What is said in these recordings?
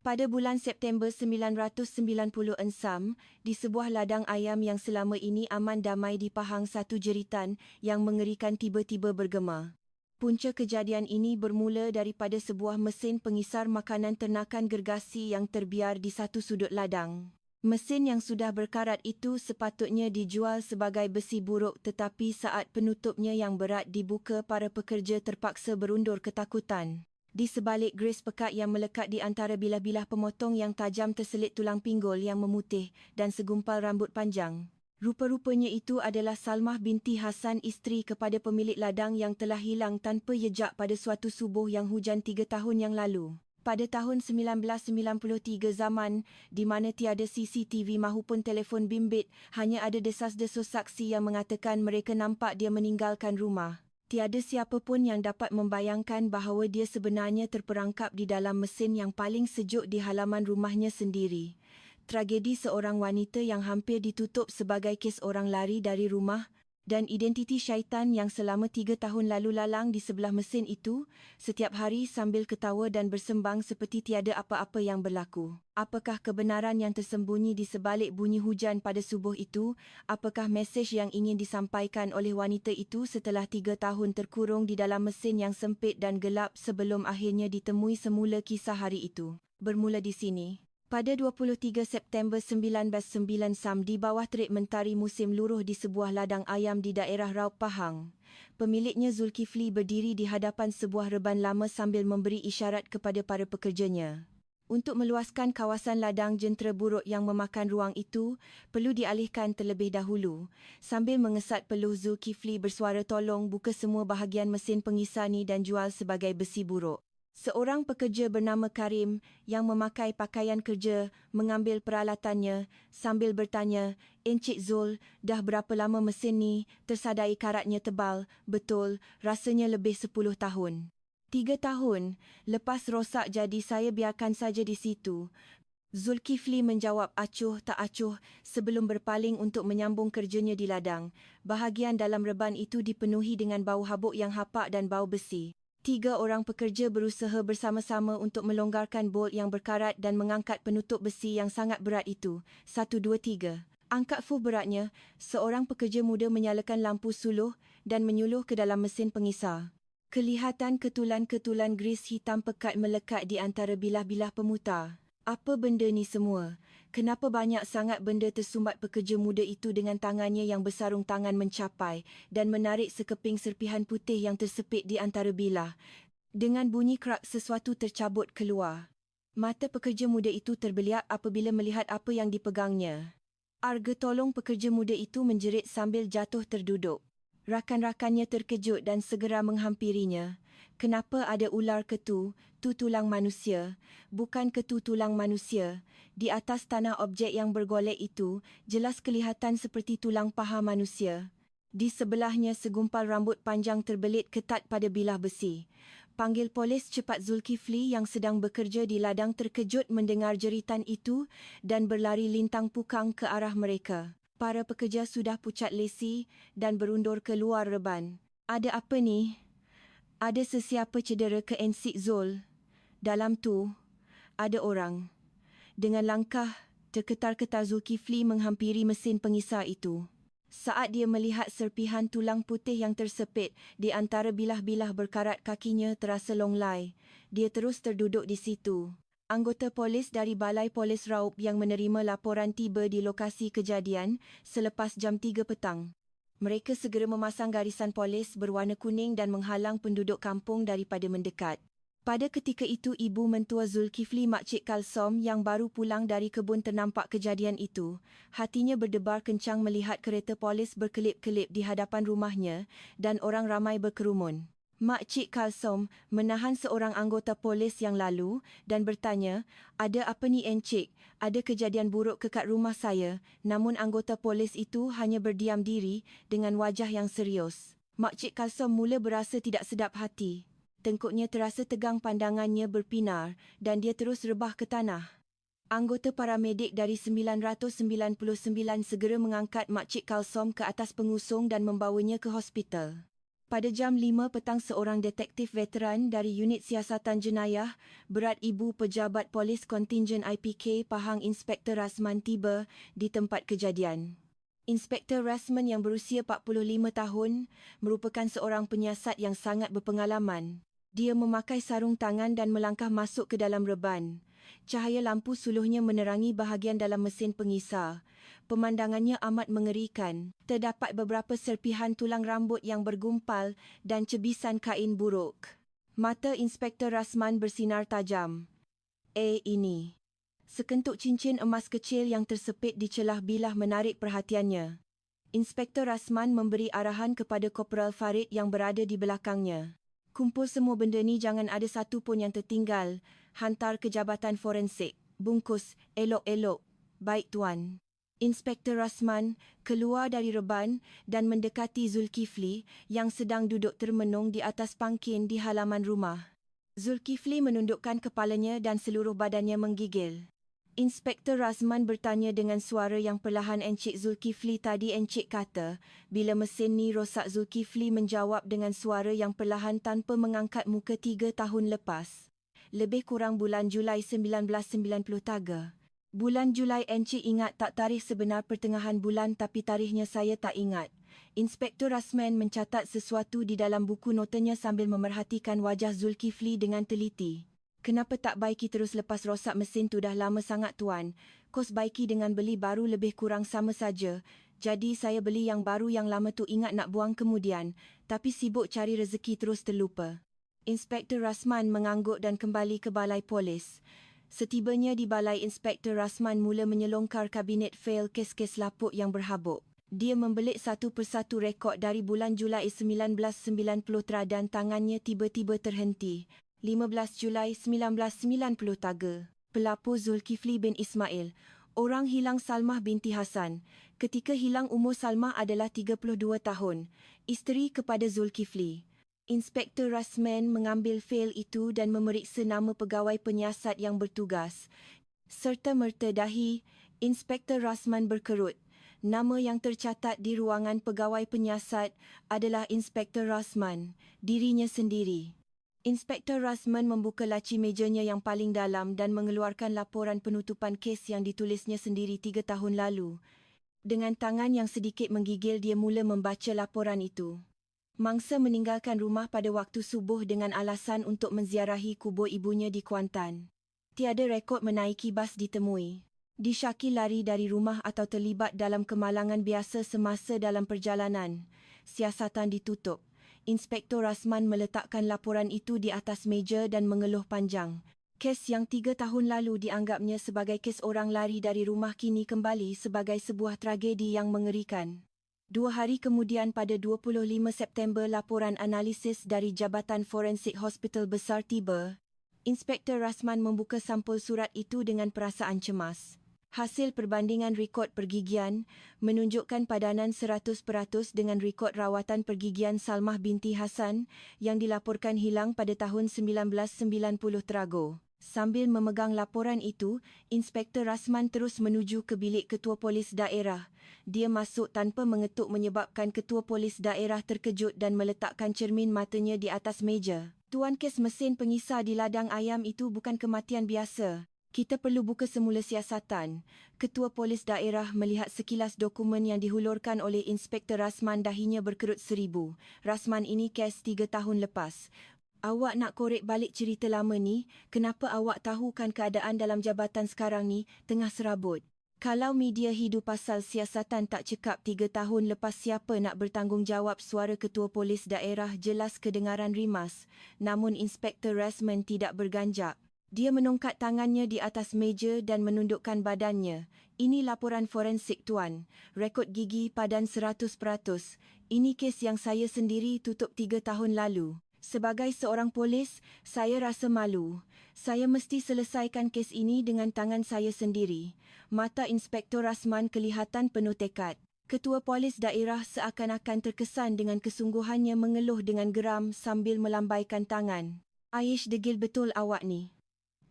Pada bulan September 1996, di sebuah ladang ayam yang selama ini aman damai di Pahang, satu jeritan yang mengerikan tiba-tiba bergema. Punca kejadian ini bermula daripada sebuah mesin pengisar makanan ternakan gergasi yang terbiar di satu sudut ladang. Mesin yang sudah berkarat itu sepatutnya dijual sebagai besi buruk, tetapi saat penutupnya yang berat dibuka, para pekerja terpaksa berundur ketakutan. Di sebalik gris pekat yang melekat di antara bilah-bilah pemotong yang tajam terselit tulang pinggul yang memutih dan segumpal rambut panjang. Rupa-rupanya itu adalah Salmah binti Hasan, isteri kepada pemilik ladang yang telah hilang tanpa jejak pada suatu subuh yang hujan 3 tahun yang lalu. Pada tahun 1993, zaman di mana tiada CCTV mahupun telefon bimbit, hanya ada desas-desus saksi yang mengatakan mereka nampak dia meninggalkan rumah. Tiada siapa pun yang dapat membayangkan bahawa dia sebenarnya terperangkap di dalam mesin yang paling sejuk di halaman rumahnya sendiri. Tragedi seorang wanita yang hampir ditutup sebagai kes orang lari dari rumah, dan identiti syaitan yang selama 3 tahun lalu lalang di sebelah mesin itu, setiap hari sambil ketawa dan bersembang seperti tiada apa-apa yang berlaku. Apakah kebenaran yang tersembunyi di sebalik bunyi hujan pada subuh itu? Apakah mesej yang ingin disampaikan oleh wanita itu setelah 3 tahun terkurung di dalam mesin yang sempit dan gelap sebelum akhirnya ditemui semula? Kisah hari itu bermula di sini. Pada 23 September 1996, di bawah terik mentari musim luruh di sebuah ladang ayam di daerah Raub, Pahang, pemiliknya Zulkifli berdiri di hadapan sebuah reban lama sambil memberi isyarat kepada para pekerjanya. Untuk meluaskan kawasan ladang jentera buruk yang memakan ruang itu, perlu dialihkan terlebih dahulu. Sambil mengesat peluh, Zulkifli bersuara, "Tolong buka semua bahagian mesin pengisar ni dan jual sebagai besi buruk." Seorang pekerja bernama Karim yang memakai pakaian kerja mengambil peralatannya sambil bertanya, "Encik Zul, dah berapa lama mesin ni?" Tersadai karatnya tebal. "Betul, rasanya lebih 10 tahun." 3 tahun lepas rosak, jadi saya biarkan saja di situ." Zulkifli menjawab acuh tak acuh sebelum berpaling untuk menyambung kerjanya di ladang. Bahagian dalam reban itu dipenuhi dengan bau habuk yang hapak dan bau besi. 3 orang pekerja berusaha bersama-sama untuk melonggarkan bolt yang berkarat dan mengangkat penutup besi yang sangat berat itu. 1, 2, 3. "Angkat fuh beratnya." Seorang pekerja muda menyalakan lampu suluh dan menyuluh ke dalam mesin pengisar. Kelihatan ketulan-ketulan gris hitam pekat melekat di antara bilah-bilah pemutar. "Apa benda ni semua? Kenapa banyak sangat benda?" tersumbat pekerja muda itu dengan tangannya yang bersarung tangan mencapai dan menarik sekeping serpihan putih yang tersepit di antara bilah. Dengan bunyi kerak, sesuatu tercabut keluar. Mata pekerja muda itu terbeliak apabila melihat apa yang dipegangnya. "Arga, tolong!" pekerja muda itu menjerit sambil jatuh terduduk. Rakan-rakannya terkejut dan segera menghampirinya. "Kenapa ada ular ketu? Tu tulang manusia." "Bukan ketu tulang manusia. Di atas tanah objek yang bergolek itu, jelas kelihatan seperti tulang paha manusia. Di sebelahnya segumpal rambut panjang terbelit ketat pada bilah besi." "Panggil polis cepat!" Zulkifli yang sedang bekerja di ladang terkejut mendengar jeritan itu dan berlari lintang pukang ke arah mereka. Para pekerja sudah pucat lesi dan berundur keluar reban. "Ada apa ni? Ada sesiapa cedera ke Encik Zul? Dalam tu ada orang." Dengan langkah terketar-ketar, Zulkifli menghampiri mesin pengisar itu. Saat dia melihat serpihan tulang putih yang tersepit di antara bilah-bilah berkarat, kakinya terasa longlai. Dia terus terduduk di situ. Anggota polis dari Balai Polis Raub yang menerima laporan tiba di lokasi kejadian selepas jam 3 petang. Mereka segera memasang garisan polis berwarna kuning dan menghalang penduduk kampung daripada mendekat. Pada ketika itu, ibu mentua Zulkifli, Makcik Kalsom, yang baru pulang dari kebun, ternampak kejadian itu. Hatinya berdebar kencang melihat kereta polis berkelip-kelip di hadapan rumahnya dan orang ramai berkerumun. Makcik Kalsom menahan seorang anggota polis yang lalu dan bertanya, "Ada apa ni, Encik? Ada kejadian buruk ke kat rumah saya?" Namun anggota polis itu hanya berdiam diri dengan wajah yang serius. Makcik Kalsom mula berasa tidak sedap hati. Tengkuknya terasa tegang, pandangannya berpinar dan dia terus rebah ke tanah. Anggota paramedik dari 999 segera mengangkat Makcik Kalsom ke atas pengusung dan membawanya ke hospital. Pada jam 5 petang seorang detektif veteran dari Unit Siasatan Jenayah, berat Ibu Pejabat Polis Kontingen IPK Pahang Inspektor Rasman tiba di tempat kejadian. Inspektor Rasman yang berusia 45 tahun merupakan seorang penyiasat yang sangat berpengalaman. Dia memakai sarung tangan dan melangkah masuk ke dalam reban. Cahaya lampu suluhnya menerangi bahagian dalam mesin pengisar. Pemandangannya amat mengerikan. Terdapat beberapa serpihan tulang rambut yang bergumpal dan cebisan kain buruk. Mata Inspektor Rasman bersinar tajam. Ini. Sekentuk cincin emas kecil yang tersepit di celah bilah menarik perhatiannya. Inspektor Rasman memberi arahan kepada Korporal Farid yang berada di belakangnya. Kumpul semua benda ni, jangan ada satu pun yang tertinggal. Hantar ke Jabatan Forensik. Bungkus elok-elok. Baik, Tuan. Inspektor Rasman keluar dari reban dan mendekati Zulkifli yang sedang duduk termenung di atas pangkin di halaman rumah. Zulkifli menundukkan kepalanya dan seluruh badannya menggigil. Inspektor Rasman bertanya dengan suara yang perlahan. Encik Zulkifli, tadi Encik kata, bila mesin ni rosak. Zulkifli menjawab dengan suara yang perlahan tanpa mengangkat muka. 3 tahun lepas. Lebih kurang bulan Julai 1990 taga. Bulan Julai. Encik ingat tak tarikh sebenar? Pertengahan bulan, tapi tarikhnya saya tak ingat. Inspektor Rasman mencatat sesuatu di dalam buku notanya sambil memerhatikan wajah Zulkifli dengan teliti. Kenapa tak baiki terus lepas rosak mesin tu? Dah lama sangat, Tuan. Kos baiki dengan beli baru lebih kurang sama saja. Jadi saya beli yang baru, yang lama tu ingat nak buang kemudian. Tapi sibuk cari rezeki terus terlupa. Inspektor Rasman mengangguk dan kembali ke balai polis. Setibanya di balai, Inspektor Rasman mula menyelongkar kabinet fail kes-kes lapuk yang berhabuk. Dia membelik satu persatu rekod dari bulan Julai 1990 dan tangannya tiba-tiba terhenti. 15 Julai 1990 taga. Pelapor Zulkifli bin Ismail. Orang hilang Salmah binti Hasan. Ketika hilang, umur Salmah adalah 32 tahun. Isteri kepada Zulkifli. Inspektor Rasman mengambil fail itu dan memeriksa nama pegawai penyiasat yang bertugas. Serta-merta dahi, Inspektor Rasman berkerut. Nama yang tercatat di ruangan pegawai penyiasat adalah Inspektor Rasman, dirinya sendiri. Inspektor Rasman membuka laci mejanya yang paling dalam dan mengeluarkan laporan penutupan kes yang ditulisnya sendiri 3 tahun lalu. Dengan tangan yang sedikit menggigil, dia mula membaca laporan itu. Mangsa meninggalkan rumah pada waktu subuh dengan alasan untuk menziarahi kubur ibunya di Kuantan. Tiada rekod menaiki bas ditemui. Disyaki lari dari rumah atau terlibat dalam kemalangan biasa semasa dalam perjalanan. Siasatan ditutup. Inspektor Rasman meletakkan laporan itu di atas meja dan mengeluh panjang. Kes yang 3 tahun lalu dianggapnya sebagai kes orang lari dari rumah kini kembali sebagai sebuah tragedi yang mengerikan. 2 hari kemudian, pada 25 September, laporan analisis dari Jabatan Forensik Hospital Besar tiba. Inspektor Rasman membuka sampul surat itu dengan perasaan cemas. Hasil perbandingan rekod pergigian menunjukkan padanan 100% dengan rekod rawatan pergigian Salmah binti Hasan yang dilaporkan hilang pada tahun 1990 terago. Sambil memegang laporan itu, Inspektor Rasman terus menuju ke bilik Ketua Polis Daerah. Dia masuk tanpa mengetuk menyebabkan Ketua Polis Daerah terkejut dan meletakkan cermin matanya di atas meja. Tuan, kes mesin pengisar di ladang ayam itu bukan kematian biasa. Kita perlu buka semula siasatan. Ketua Polis Daerah melihat sekilas dokumen yang dihulurkan oleh Inspektor Rasman. Dahinya berkerut seribu. Rasman, ini kes 3 tahun lepas. Awak nak korek balik cerita lama ni? Kenapa awak tahukan keadaan dalam jabatan sekarang ni tengah serabut? Kalau media hidu pasal siasatan tak cekap 3 tahun lepas, siapa nak bertanggungjawab? Suara Ketua Polis Daerah jelas kedengaran rimas. Namun Inspektor Rasman tidak berganjak. Dia menongkat tangannya di atas meja dan menundukkan badannya. Ini laporan forensik, Tuan. Rekod gigi padan 100%. Ini kes yang saya sendiri tutup 3 tahun lalu. Sebagai seorang polis, saya rasa malu. Saya mesti selesaikan kes ini dengan tangan saya sendiri. Mata Inspektor Rasman kelihatan penuh tekad. Ketua Polis Daerah seakan-akan terkesan dengan kesungguhannya, mengeluh dengan geram sambil melambaikan tangan. Aish, degil betul awak ni.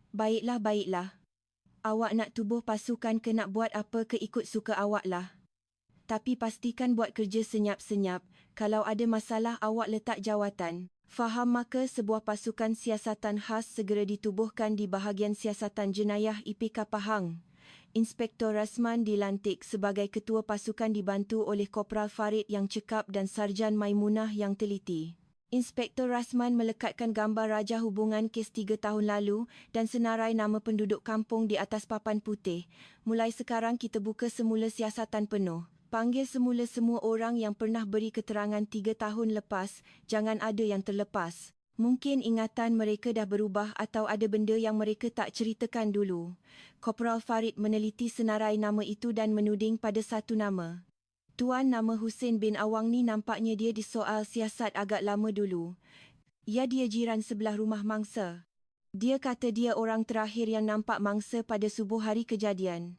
Baiklah. Awak nak tubuh pasukan ke nak buat apa ke ikut suka awak lah. Tapi pastikan buat kerja senyap-senyap. Kalau ada masalah awak letak jawatan. Faham maka sebuah pasukan siasatan khas segera ditubuhkan di bahagian siasatan jenayah IPK Pahang. Inspektor Rasman dilantik sebagai ketua pasukan dibantu oleh Kopral Farid yang cekap dan Sarjan Maimunah yang teliti. Inspektor Rasman melekatkan gambar Raja hubungan kes 3 tahun lalu dan senarai nama penduduk kampung di atas papan putih. Mulai sekarang kita buka semula siasatan penuh. Panggil semula semua orang yang pernah beri keterangan 3 tahun lepas, jangan ada yang terlepas. Mungkin ingatan mereka dah berubah atau ada benda yang mereka tak ceritakan dulu. Kopral Farid meneliti senarai nama itu dan menuding pada satu nama. Tuan nama Husin bin Awang ni nampaknya dia disoal siasat agak lama dulu. Ya, dia jiran sebelah rumah mangsa. Dia kata dia orang terakhir yang nampak mangsa pada subuh hari kejadian.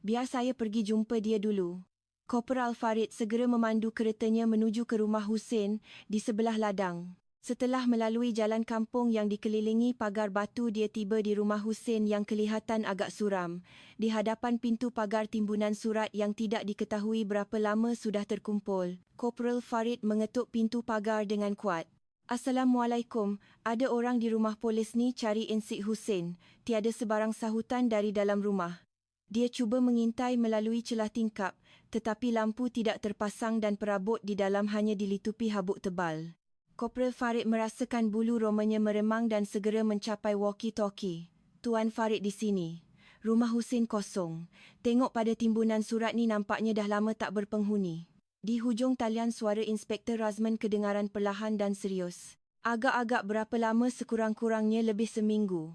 Biar saya pergi jumpa dia dulu. Kopral Farid segera memandu keretanya menuju ke rumah Husin di sebelah ladang. Setelah melalui jalan kampung yang dikelilingi pagar batu, dia tiba di rumah Husin yang kelihatan agak suram. Di hadapan pintu pagar timbunan surat yang tidak diketahui berapa lama sudah terkumpul. Kopral Farid mengetuk pintu pagar dengan kuat. Assalamualaikum, ada orang di rumah polis ni cari Encik Husin. Tiada sebarang sahutan dari dalam rumah. Dia cuba mengintai melalui celah tingkap, tetapi lampu tidak terpasang dan perabot di dalam hanya dilitupi habuk tebal. Kopral Farid merasakan bulu romanya meremang dan segera mencapai walkie-talkie. Tuan Farid di sini. Rumah Husin kosong. Tengok pada timbunan surat ni nampaknya dah lama tak berpenghuni. Di hujung talian suara Inspektor Razman kedengaran perlahan dan serius. Agak-agak berapa lama? Sekurang-kurangnya lebih seminggu.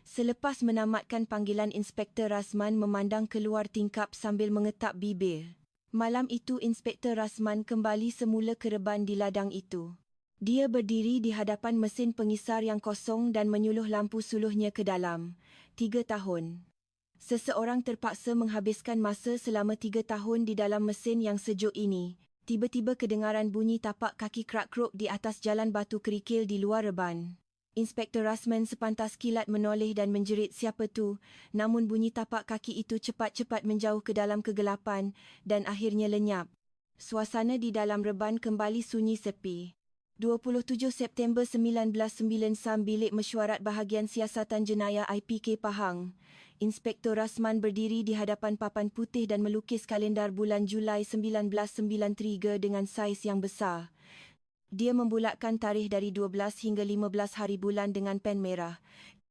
Selepas menamatkan panggilan, Inspektor Razman memandang keluar tingkap sambil mengetap bibir. Malam itu Inspektor Razman kembali semula ke reban di ladang itu. Dia berdiri di hadapan mesin pengisar yang kosong dan menyuluh lampu suluhnya ke dalam. 3 tahun. Seseorang terpaksa menghabiskan masa selama 3 tahun di dalam mesin yang sejuk ini. Tiba-tiba kedengaran bunyi tapak kaki krak-kruk di atas jalan batu kerikil di luar reban. Inspektor Razman sepantas kilat menoleh dan menjerit siapa tu, namun bunyi tapak kaki itu cepat-cepat menjauh ke dalam kegelapan dan akhirnya lenyap. Suasana di dalam reban kembali sunyi sepi. 27 September 1999, Bilik Mesyuarat Bahagian Siasatan Jenayah IPK Pahang. Inspektor Razman berdiri di hadapan papan putih dan melukis kalendar bulan Julai 1993 dengan saiz yang besar. Dia membulatkan tarikh dari 12 hingga 15 hari bulan dengan pen merah.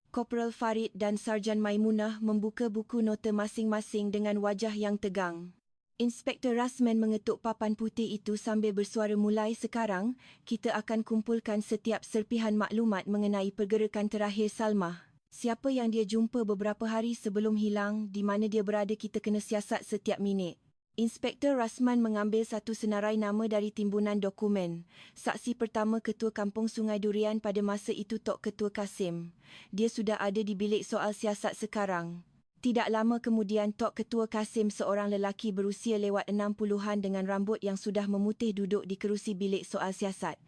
Kopral Farid dan Sarjan Maimunah membuka buku nota masing-masing dengan wajah yang tegang. Inspektor Razman mengetuk papan putih itu sambil bersuara, mulai sekarang, kita akan kumpulkan setiap serpihan maklumat mengenai pergerakan terakhir Salmah. Siapa yang dia jumpa beberapa hari sebelum hilang, di mana dia berada, kita kena siasat setiap minit. Inspektor Razman mengambil satu senarai nama dari timbunan dokumen. Saksi pertama, Ketua Kampung Sungai Durian pada masa itu, Tok Ketua Kasim. Dia sudah ada di bilik soal siasat sekarang. Tidak lama kemudian, Tok Ketua Kasim, seorang lelaki berusia lewat 60-an dengan rambut yang sudah memutih, duduk di kerusi bilik soal siasat.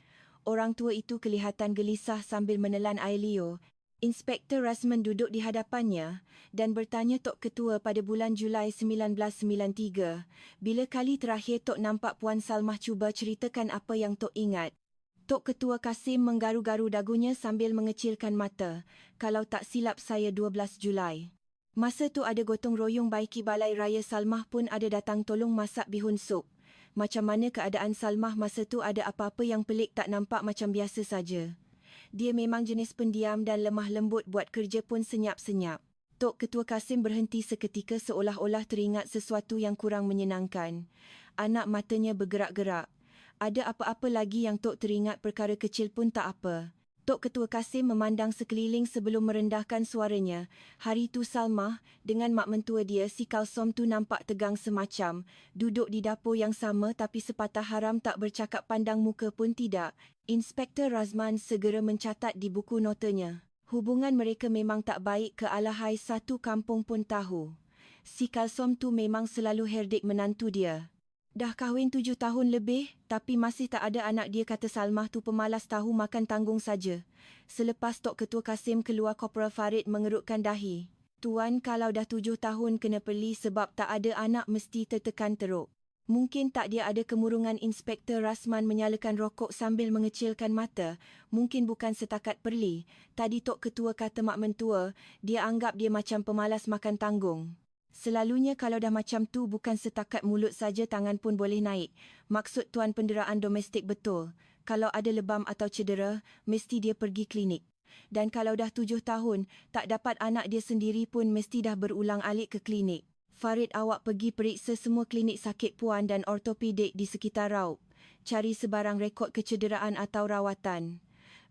Orang tua itu kelihatan gelisah sambil menelan air liur. Inspektor Razman duduk di hadapannya dan bertanya, Tok Ketua, pada bulan Julai 1993, bila kali terakhir Tok nampak Puan Salmah? Cuba ceritakan apa yang Tok ingat. Tok Ketua Kasim menggaru-garu dagunya sambil mengecilkan mata. Kalau tak silap saya 12 Julai. Masa tu ada gotong royong baiki Balai Raya Salmah pun ada datang tolong masak bihun sup. Macam mana keadaan Salmah masa tu? Ada apa-apa yang pelik? Tak, nampak macam biasa saja. Dia memang jenis pendiam dan lemah lembut, buat kerja pun senyap-senyap. Tok Ketua Kasim berhenti seketika seolah-olah teringat sesuatu yang kurang menyenangkan. Anak matanya bergerak-gerak. Ada apa-apa lagi yang Tok teringat? Perkara kecil pun tak apa. Tok Ketua Kasim memandang sekeliling sebelum merendahkan suaranya. Hari tu Salmah dengan mak mentua dia, si Kalsom tu, nampak tegang semacam. Duduk di dapur yang sama tapi sepatah haram tak bercakap, pandang muka pun tidak. Inspektor Razman segera mencatat di buku notanya. Hubungan mereka memang tak baik, kealahai satu kampung pun tahu. Si Kalsom tu memang selalu herdik menantu dia. Dah kahwin 7 tahun lebih, tapi masih tak ada anak. Dia kata Salmah tu pemalas, tahu makan tanggung saja. Selepas Tok Ketua Kasim keluar, Kopral Farid mengerutkan dahi. Tuan, kalau dah 7 tahun kena perli sebab tak ada anak, mesti tertekan teruk. Mungkin tak dia ada kemurungan. Inspektor Rasman menyalakan rokok sambil mengecilkan mata. Mungkin bukan setakat perli. Tadi Tok Ketua kata mak mentua, dia anggap dia macam pemalas makan tanggung. Selalunya kalau dah macam tu bukan setakat mulut saja, tangan pun boleh naik. Maksud tuan penderaan domestik betul. Kalau ada lebam atau cedera, mesti dia pergi klinik. Dan kalau dah 7 tahun, tak dapat anak dia sendiri pun mesti dah berulang-alik ke klinik. Farid, awak pergi periksa semua klinik sakit puan dan ortopedik di sekitar Raub. Cari sebarang rekod kecederaan atau rawatan.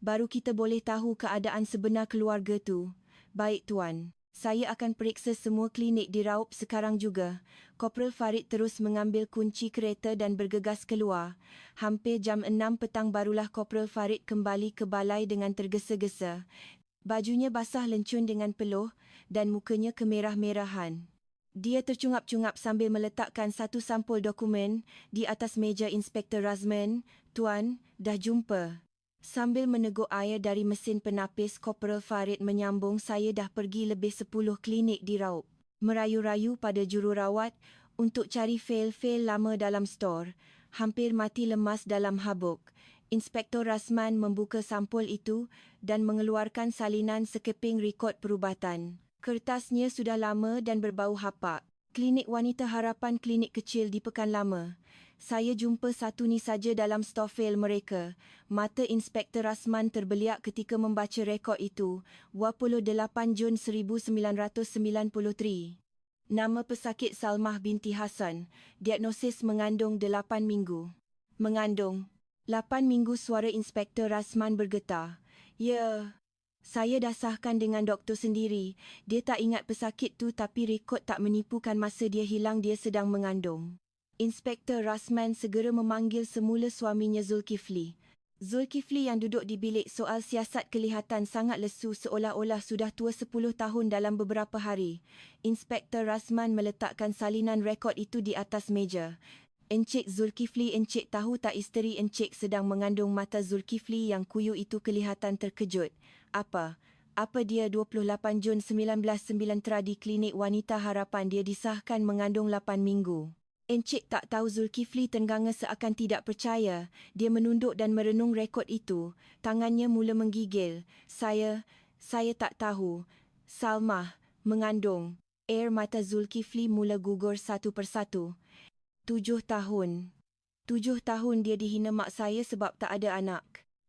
Baru kita boleh tahu keadaan sebenar keluarga tu. Baik tuan. Saya akan periksa semua klinik di Raub sekarang juga. Korporal Farid terus mengambil kunci kereta dan bergegas keluar. Hampir jam 6 petang barulah Korporal Farid kembali ke balai dengan tergesa-gesa. Bajunya basah lencun dengan peluh dan mukanya kemerah-merahan. Dia tercungap-cungap sambil meletakkan satu sampul dokumen di atas meja Inspektor Razman. Tuan, dah jumpa. Sambil meneguk air dari mesin penapis, Korporal Farid menyambung, saya dah pergi lebih 10 klinik di Raub. Merayu-rayu pada jururawat untuk cari fail-fail lama dalam stor. Hampir mati lemas dalam habuk. Inspektor Razman membuka sampul itu dan mengeluarkan salinan sekeping rekod perubatan. Kertasnya sudah lama dan berbau hapak. Klinik Wanita Harapan, klinik kecil di Pekan Lama. Saya jumpa satu ni saja dalam stor fail mereka. Mata Inspektor Razman terbeliak ketika membaca rekod itu. 28 Jun 1993. Nama pesakit Salmah binti Hasan. Diagnosis mengandung 8 minggu. Mengandung 8 minggu, suara Inspektor Razman bergetar. Ya. Saya dah sahkan dengan doktor sendiri. Dia tak ingat pesakit tu, tapi rekod tak menipukan. Masa dia hilang dia sedang mengandung. Inspektor Razman segera memanggil semula suaminya Zulkifli. Zulkifli yang duduk di bilik soal siasat kelihatan sangat lesu, seolah-olah sudah tua 10 tahun dalam beberapa hari. Inspektor Razman meletakkan salinan rekod itu di atas meja. Encik Zulkifli, encik tahu tak isteri encik sedang mengandung? Mata Zulkifli yang kuyu itu kelihatan terkejut. Apa dia 28 Jun 1993 di klinik Wanita Harapan dia disahkan mengandung 8 minggu. Encik tak tahu? Zulkifli tengganga seakan tidak percaya. Dia menunduk dan merenung rekod itu. Tangannya mula menggigil. Saya tak tahu. Salmah mengandung. Air mata Zulkifli mula gugur satu persatu. 7 tahun. 7 tahun dia dihina mak saya sebab tak ada anak.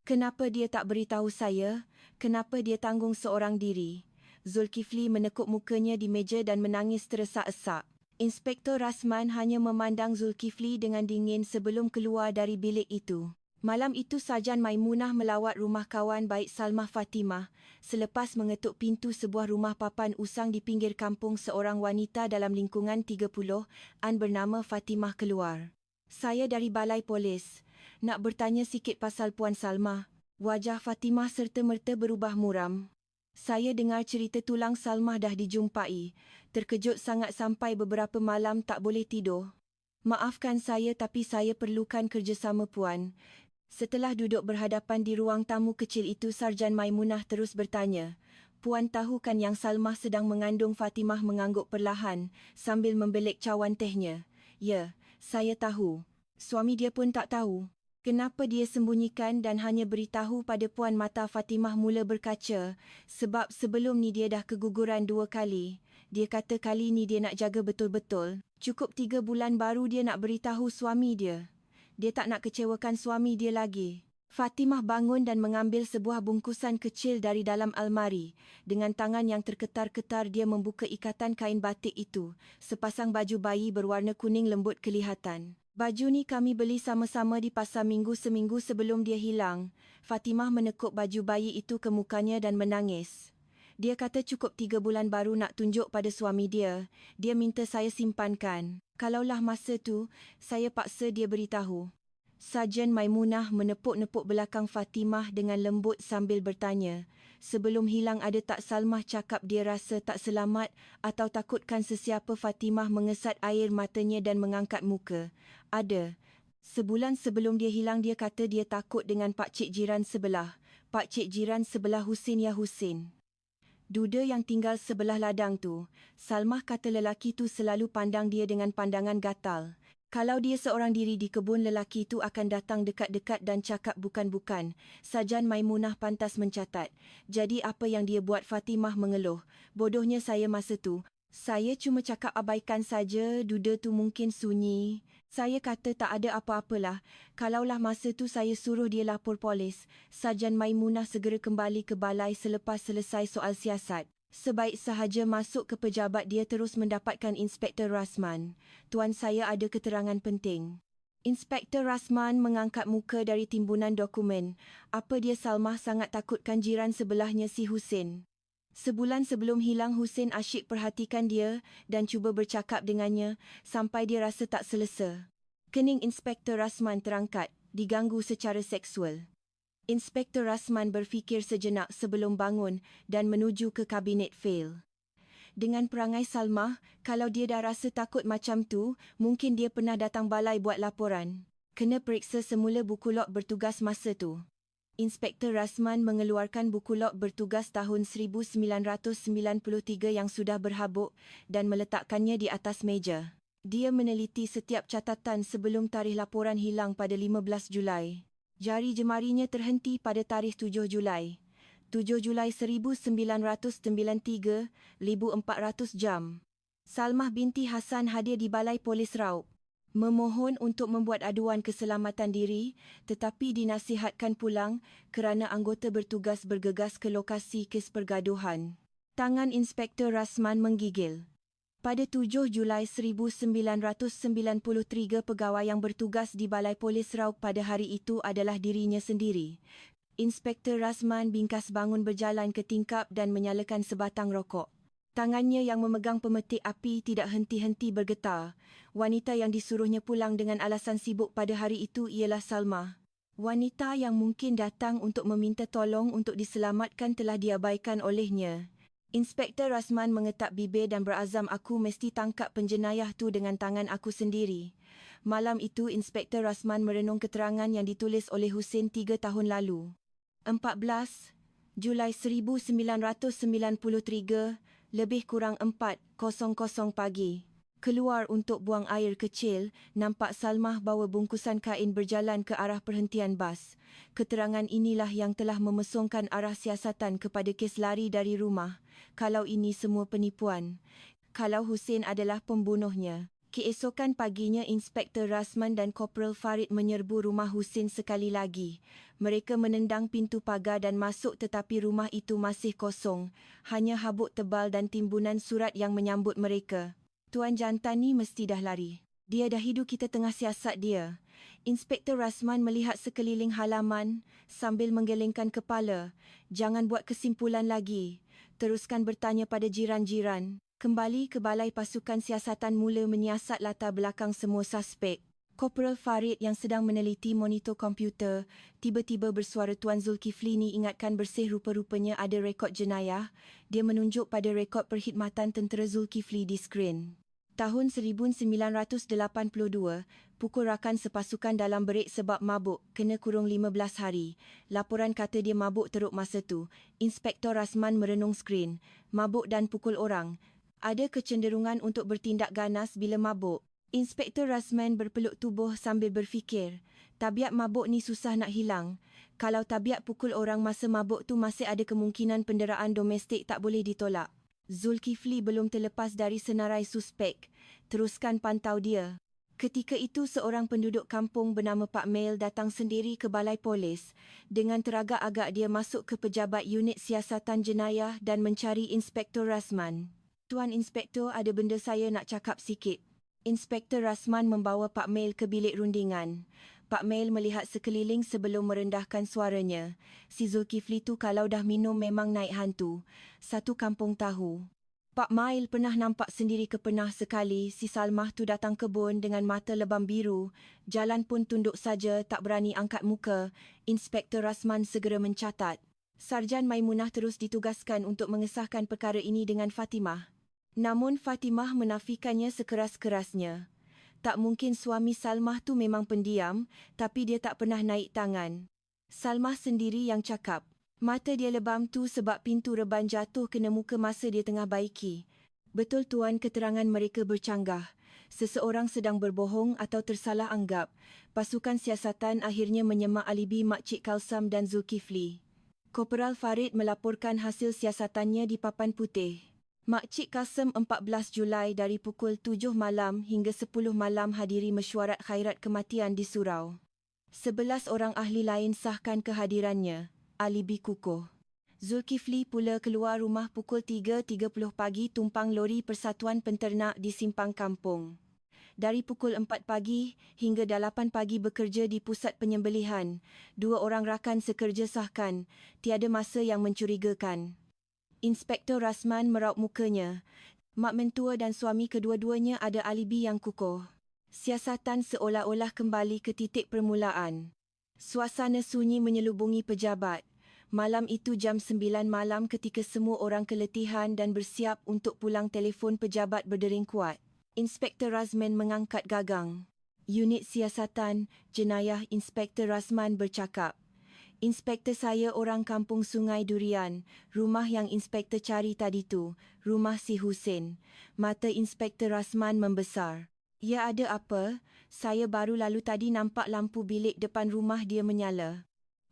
Kenapa dia tak beritahu saya? Kenapa dia tanggung seorang diri? Zulkifli menekuk mukanya di meja dan menangis teresak-esak. Inspektor Razman hanya memandang Zulkifli dengan dingin sebelum keluar dari bilik itu. Malam itu Sarjan Maimunah melawat rumah kawan baik Salmah Fatimah. Selepas mengetuk pintu sebuah rumah papan usang di pinggir kampung, seorang wanita dalam lingkungan 30-an bernama Fatimah keluar. Saya dari balai polis. Nak bertanya sikit pasal Puan Salmah. Wajah Fatimah serta-merta berubah muram. Saya dengar cerita tulang Salmah dah dijumpai. Terkejut sangat sampai beberapa malam tak boleh tidur. Maafkan saya tapi saya perlukan kerjasama Puan. Setelah duduk berhadapan di ruang tamu kecil itu, Sarjan Maimunah terus bertanya. Puan tahu kan yang Salmah sedang mengandung? Fatimah mengangguk perlahan sambil membelik cawan tehnya. Ya, saya tahu. Suami dia pun tak tahu. Kenapa dia sembunyikan dan hanya beritahu pada Puan? Mata Fatimah mula berkaca. Sebab sebelum ni dia dah keguguran 2 kali. Dia kata kali ni dia nak jaga betul-betul. Cukup 3 bulan baru dia nak beritahu suami dia. Dia tak nak kecewakan suami dia lagi. Fatimah bangun dan mengambil sebuah bungkusan kecil dari dalam almari. Dengan tangan yang terketar-ketar dia membuka ikatan kain batik itu. Sepasang baju bayi berwarna kuning lembut kelihatan. Baju ni kami beli sama-sama di pasar minggu seminggu sebelum dia hilang. Fatimah menekuk baju bayi itu ke mukanya dan menangis. Dia kata cukup 3 bulan baru nak tunjuk pada suami dia. Dia minta saya simpankan. Kalaulah masa tu, saya paksa dia beritahu. Sarjan Maimunah menepuk-nepuk belakang Fatimah dengan lembut sambil bertanya. Sebelum hilang ada tak Salmah cakap dia rasa tak selamat atau takutkan sesiapa? Fatimah mengesat air matanya dan mengangkat muka. Ada. Sebulan sebelum dia hilang dia kata dia takut dengan pakcik jiran sebelah. Pakcik jiran sebelah Husin ya Husin. Duda yang tinggal sebelah ladang tu. Salmah kata lelaki tu selalu pandang dia dengan pandangan gatal. Kalau dia seorang diri di kebun, lelaki itu akan datang dekat-dekat dan cakap bukan-bukan. Sajan Maimunah pantas mencatat. Jadi apa yang dia buat? Fatimah mengeluh. Bodohnya saya masa tu. Saya cuma cakap abaikan saja, duda tu mungkin sunyi. Saya kata tak ada apa-apalah. Kalaulah masa tu saya suruh dia lapor polis. Sarjan Maimunah segera kembali ke balai selepas selesai soal siasat. Sebaik sahaja masuk ke pejabat, dia terus mendapatkan Inspektor Rasman. Tuan, saya ada keterangan penting. Inspektor Rasman mengangkat muka dari timbunan dokumen. Apa dia? Salmah sangat takutkan jiran sebelahnya si Husin. Sebulan sebelum hilang, Husin asyik perhatikan dia dan cuba bercakap dengannya sampai dia rasa tak selesa. Kening Inspektor Rasman terangkat, diganggu secara seksual. Inspektor Rasman berfikir sejenak sebelum bangun dan menuju ke kabinet fail. Dengan perangai Salmah, kalau dia dah rasa takut macam tu, mungkin dia pernah datang balai buat laporan. Kena periksa semula buku log bertugas masa tu. Inspektor Rasman mengeluarkan buku log bertugas tahun 1993 yang sudah berhabuk dan meletakkannya di atas meja. Dia meneliti setiap catatan sebelum tarikh laporan hilang pada 15 Julai. Jari jemarinya terhenti pada tarikh 7 Julai. 7 Julai 1993, 1400 jam. Salmah binti Hasan hadir di Balai Polis Raub. Memohon untuk membuat aduan keselamatan diri, tetapi dinasihatkan pulang kerana anggota bertugas bergegas ke lokasi kes pergaduhan. Tangan Inspektor Rasman menggigil. Pada 7 Julai 1993, pegawai yang bertugas di Balai Polis Raub pada hari itu adalah dirinya sendiri. Inspektor Rasman bingkas bangun, berjalan ke tingkap dan menyalakan sebatang rokok. Tangannya yang memegang pemetik api tidak henti-henti bergetar. Wanita yang disuruhnya pulang dengan alasan sibuk pada hari itu ialah Salmah. Wanita yang mungkin datang untuk meminta tolong untuk diselamatkan telah diabaikan olehnya. Inspektor Rasman mengetap bibir dan berazam, aku mesti tangkap penjenayah tu dengan tangan aku sendiri. Malam itu Inspektor Rasman merenung keterangan yang ditulis oleh Husin 3 tahun lalu. 14 Julai 1993, lebih kurang 4:00 pagi. Keluar untuk buang air kecil, nampak Salmah bawa bungkusan kain berjalan ke arah perhentian bas. Keterangan inilah yang telah memesongkan arah siasatan kepada kes lari dari rumah. Kalau ini semua penipuan, kalau Husin adalah pembunuhnya. Keesokan paginya, Inspektor Rasman dan Korporal Farid menyerbu rumah Husin sekali lagi. Mereka menendang pintu pagar dan masuk, tetapi rumah itu masih kosong. Hanya habuk tebal dan timbunan surat yang menyambut mereka. Tuan jantan ni mesti dah lari. Dia dah hidu kita tengah siasat dia. Inspektor Rasman melihat sekeliling halaman sambil menggelengkan kepala. Jangan buat kesimpulan lagi. Teruskan bertanya pada jiran-jiran. Kembali ke balai, pasukan siasatan mula menyiasat latar belakang semua suspek. Korporal Farid yang sedang meneliti monitor komputer tiba-tiba bersuara, Tuan Zulkifli ni ingatkan bersih, rupa-rupanya ada rekod jenayah. Dia menunjuk pada rekod perkhidmatan tentera Zulkifli di skrin. Tahun 1982, pukul rakan sepasukan dalam berik sebab mabuk, kena kurung 15 hari. Laporan kata dia mabuk teruk masa tu. Inspektor Rasman merenung skrin. Mabuk dan pukul orang. Ada kecenderungan untuk bertindak ganas bila mabuk. Inspektor Rasman berpeluk tubuh sambil berfikir. Tabiat mabuk ni susah nak hilang. Kalau tabiat pukul orang masa mabuk tu, masih ada kemungkinan penderaan domestik tak boleh ditolak. Zulkifli belum terlepas dari senarai suspek. Teruskan pantau dia. Ketika itu seorang penduduk kampung bernama Pak Mel datang sendiri ke balai polis. Dengan teragak-agak dia masuk ke pejabat unit siasatan jenayah dan mencari Inspektor Rasman. Tuan Inspektor, ada benda saya nak cakap sikit. Inspektor Rasman membawa Pak Mel ke bilik rundingan. Pak Mel melihat sekeliling sebelum merendahkan suaranya. Si Zulkifli tu kalau dah minum memang naik hantu. Satu kampung tahu. Pak Mail pernah nampak sendiri pernah sekali si Salmah tu datang kebun dengan mata lebam biru. Jalan pun tunduk saja, tak berani angkat muka. Inspektor Rasman segera mencatat. Sarjan Maimunah terus ditugaskan untuk mengesahkan perkara ini dengan Fatimah. Namun Fatimah menafikannya sekeras-kerasnya. Tak mungkin, suami Salmah tu memang pendiam, tapi dia tak pernah naik tangan. Salmah sendiri yang cakap. Mata dia lebam tu sebab pintu reban jatuh kena muka masa dia tengah baiki. Betul tuan, keterangan mereka bercanggah. Seseorang sedang berbohong atau tersalah anggap. Pasukan siasatan akhirnya menyemak alibi Makcik Kalsam dan Zulkifli. Korporal Farid melaporkan hasil siasatannya di papan putih. Makcik Kasem 14 Julai dari pukul 7 malam hingga 10 malam hadiri mesyuarat khairat kematian di surau. 11 orang ahli lain sahkan kehadirannya. Alibi kukuh. Zulkifli pula keluar rumah pukul 3.30 pagi tumpang lori Persatuan Penternak di Simpang Kampung. Dari pukul 4 pagi hingga 8 pagi bekerja di pusat penyembelihan. 2 orang rakan sekerja sahkan. Tiada masa yang mencurigakan. Inspektor Rasman meraup mukanya. Mak mentua dan suami kedua-duanya ada alibi yang kukuh. Siasatan seolah-olah kembali ke titik permulaan. Suasana sunyi menyelubungi pejabat. Malam itu jam 9 malam ketika semua orang keletihan dan bersiap untuk pulang, telefon pejabat berdering kuat. Inspektor Rasman mengangkat gagang. Unit Siasatan, Jenayah Inspektor Rasman bercakap. Inspektor saya orang kampung Sungai Durian. Rumah yang inspektor cari tadi tu, rumah si Husin. Mata Inspektor Rasman membesar. Ya, ada apa? Saya baru lalu tadi nampak lampu bilik depan rumah dia menyala.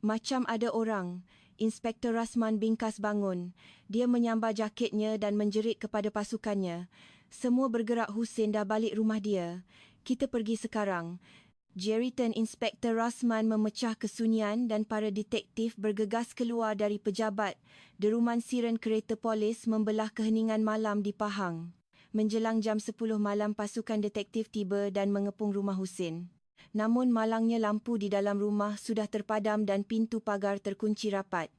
Macam ada orang. Inspektor Rasman bingkas bangun. Dia menyambar jaketnya dan menjerit kepada pasukannya. Semua bergerak, Husin dah balik rumah dia. Kita pergi sekarang. Jeritan Inspektor Rasman memecah kesunyian dan para detektif bergegas keluar dari pejabat. Deruman siren kereta polis membelah keheningan malam di Pahang. Menjelang jam 10 malam pasukan detektif tiba dan mengepung rumah Husin. Namun malangnya lampu di dalam rumah sudah terpadam dan pintu pagar terkunci rapat.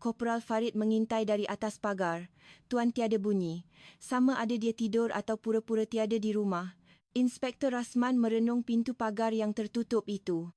Korporal Farid mengintai dari atas pagar. Tuan tiada bunyi. Sama ada dia tidur atau pura-pura tiada di rumah. Inspektor Rasman merenung pintu pagar yang tertutup itu.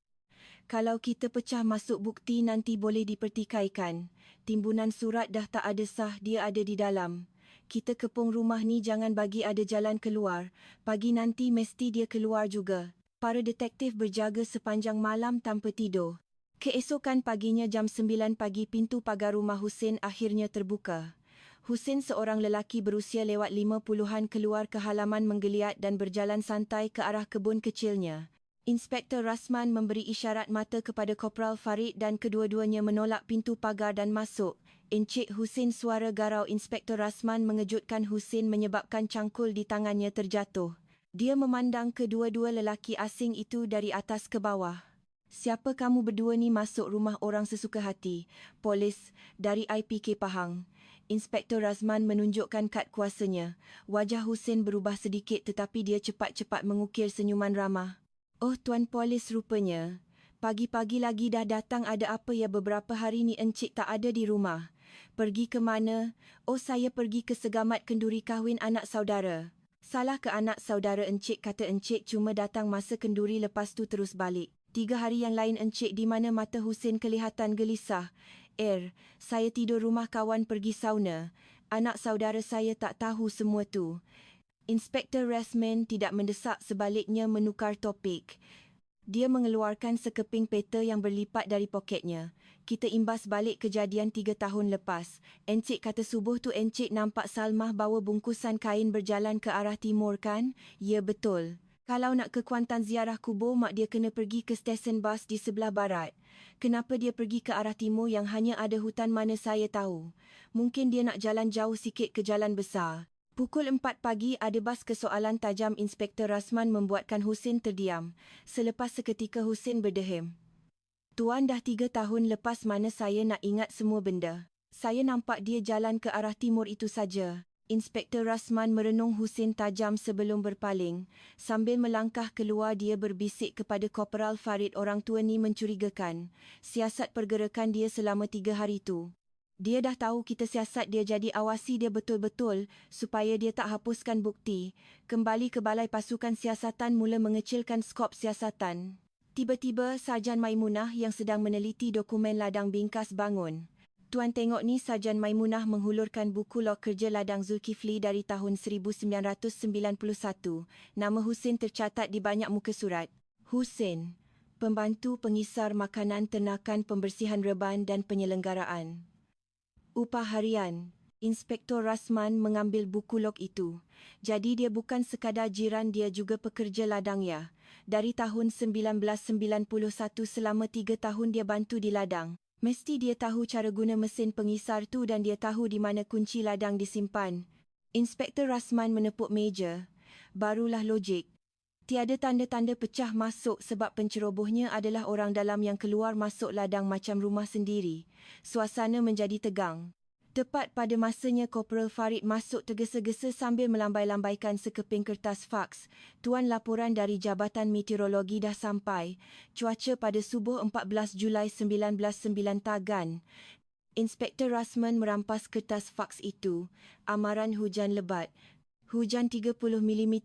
Kalau kita pecah masuk bukti nanti boleh dipertikaikan. Timbunan surat dah tak ada sah, dia ada di dalam. Kita kepung rumah ni jangan bagi ada jalan keluar. Pagi nanti mesti dia keluar juga. Para detektif berjaga sepanjang malam tanpa tidur. Keesokan paginya jam 9 pagi pintu pagar rumah Husin akhirnya terbuka. Husin, seorang lelaki berusia lewat 50-an, keluar ke halaman menggeliat dan berjalan santai ke arah kebun kecilnya. Inspektor Rasman memberi isyarat mata kepada Korporal Farid dan kedua-duanya menolak pintu pagar dan masuk. Encik Husin, suara garau Inspektor Rasman mengejutkan Husin menyebabkan cangkul di tangannya terjatuh. Dia memandang kedua-dua lelaki asing itu dari atas ke bawah. Siapa kamu berdua ni masuk rumah orang sesuka hati? Polis dari IPK Pahang. Inspektor Rasman menunjukkan kad kuasanya. Wajah Husin berubah sedikit tetapi dia cepat-cepat mengukir senyuman ramah. Oh, Tuan Polis rupanya. Pagi-pagi lagi dah datang, ada apa ya? Beberapa hari ni encik tak ada di rumah. Pergi ke mana? Oh, saya pergi ke segamat kenduri kahwin anak saudara. Salah ke anak saudara encik? Kata encik cuma datang masa kenduri lepas tu terus balik. 3 hari yang lain encik di mana? Mata Husin kelihatan gelisah. Saya tidur rumah kawan pergi sauna. Anak saudara saya tak tahu semua tu. Inspektor Rasman tidak mendesak, sebaliknya menukar topik. Dia mengeluarkan sekeping peta yang berlipat dari poketnya. Kita imbas balik kejadian 3 tahun lepas. Encik kata subuh tu encik nampak Salmah bawa bungkusan kain berjalan ke arah timur kan? Ya, betul. Kalau nak ke Kuantan ziarah kubur mak dia kena pergi ke stesen bas di sebelah barat. Kenapa dia pergi ke arah timur yang hanya ada hutan? Mana saya tahu. Mungkin dia nak jalan jauh sikit ke jalan besar. Pukul 4 pagi ada bas. Kesoalan tajam Inspektor Rasman membuatkan Husin terdiam. Selepas seketika Husin berdeham. Tuan, dah 3 tahun lepas mana saya nak ingat semua benda. Saya nampak dia jalan ke arah timur itu saja. Inspektor Rasman merenung Husin tajam sebelum berpaling. Sambil melangkah keluar dia berbisik kepada Korporal Farid, orang tua ni mencurigakan. Siasat pergerakan dia selama 3 hari tu. Dia dah tahu kita siasat dia, jadi awasi dia betul-betul supaya dia tak hapuskan bukti. Kembali ke balai pasukan siasatan mula mengecilkan skop siasatan. Tiba-tiba Sarjan Maimunah yang sedang meneliti dokumen ladang bingkas bangun. Tuan tengok ni. Sarjan Maimunah menghulurkan buku log kerja ladang Zulkifli dari tahun 1991. Nama Husin tercatat di banyak muka surat. Husin, pembantu pengisar makanan ternakan, pembersihan reban dan penyelenggaraan. Upah harian Inspektor Rasman mengambil buku log itu. Jadi dia bukan sekadar jiran, dia juga pekerja ladang ya. Dari tahun 1991 selama 3 tahun dia bantu di ladang. Mesti dia tahu cara guna mesin pengisar tu dan dia tahu di mana kunci ladang disimpan. Inspektor Rasman menepuk meja. Barulah logik. Tiada tanda-tanda pecah masuk sebab pencerobohnya adalah orang dalam yang keluar masuk ladang macam rumah sendiri. Suasana menjadi tegang. Tepat pada masanya Korporal Farid masuk tergesa-gesa sambil melambai-lambaikan sekeping kertas faks. Tuan, laporan dari Jabatan Meteorologi dah sampai. Cuaca pada subuh 14 Julai 1909 Tagan. Inspektor Rasman merampas kertas faks itu. Amaran hujan lebat. Hujan 30 mm,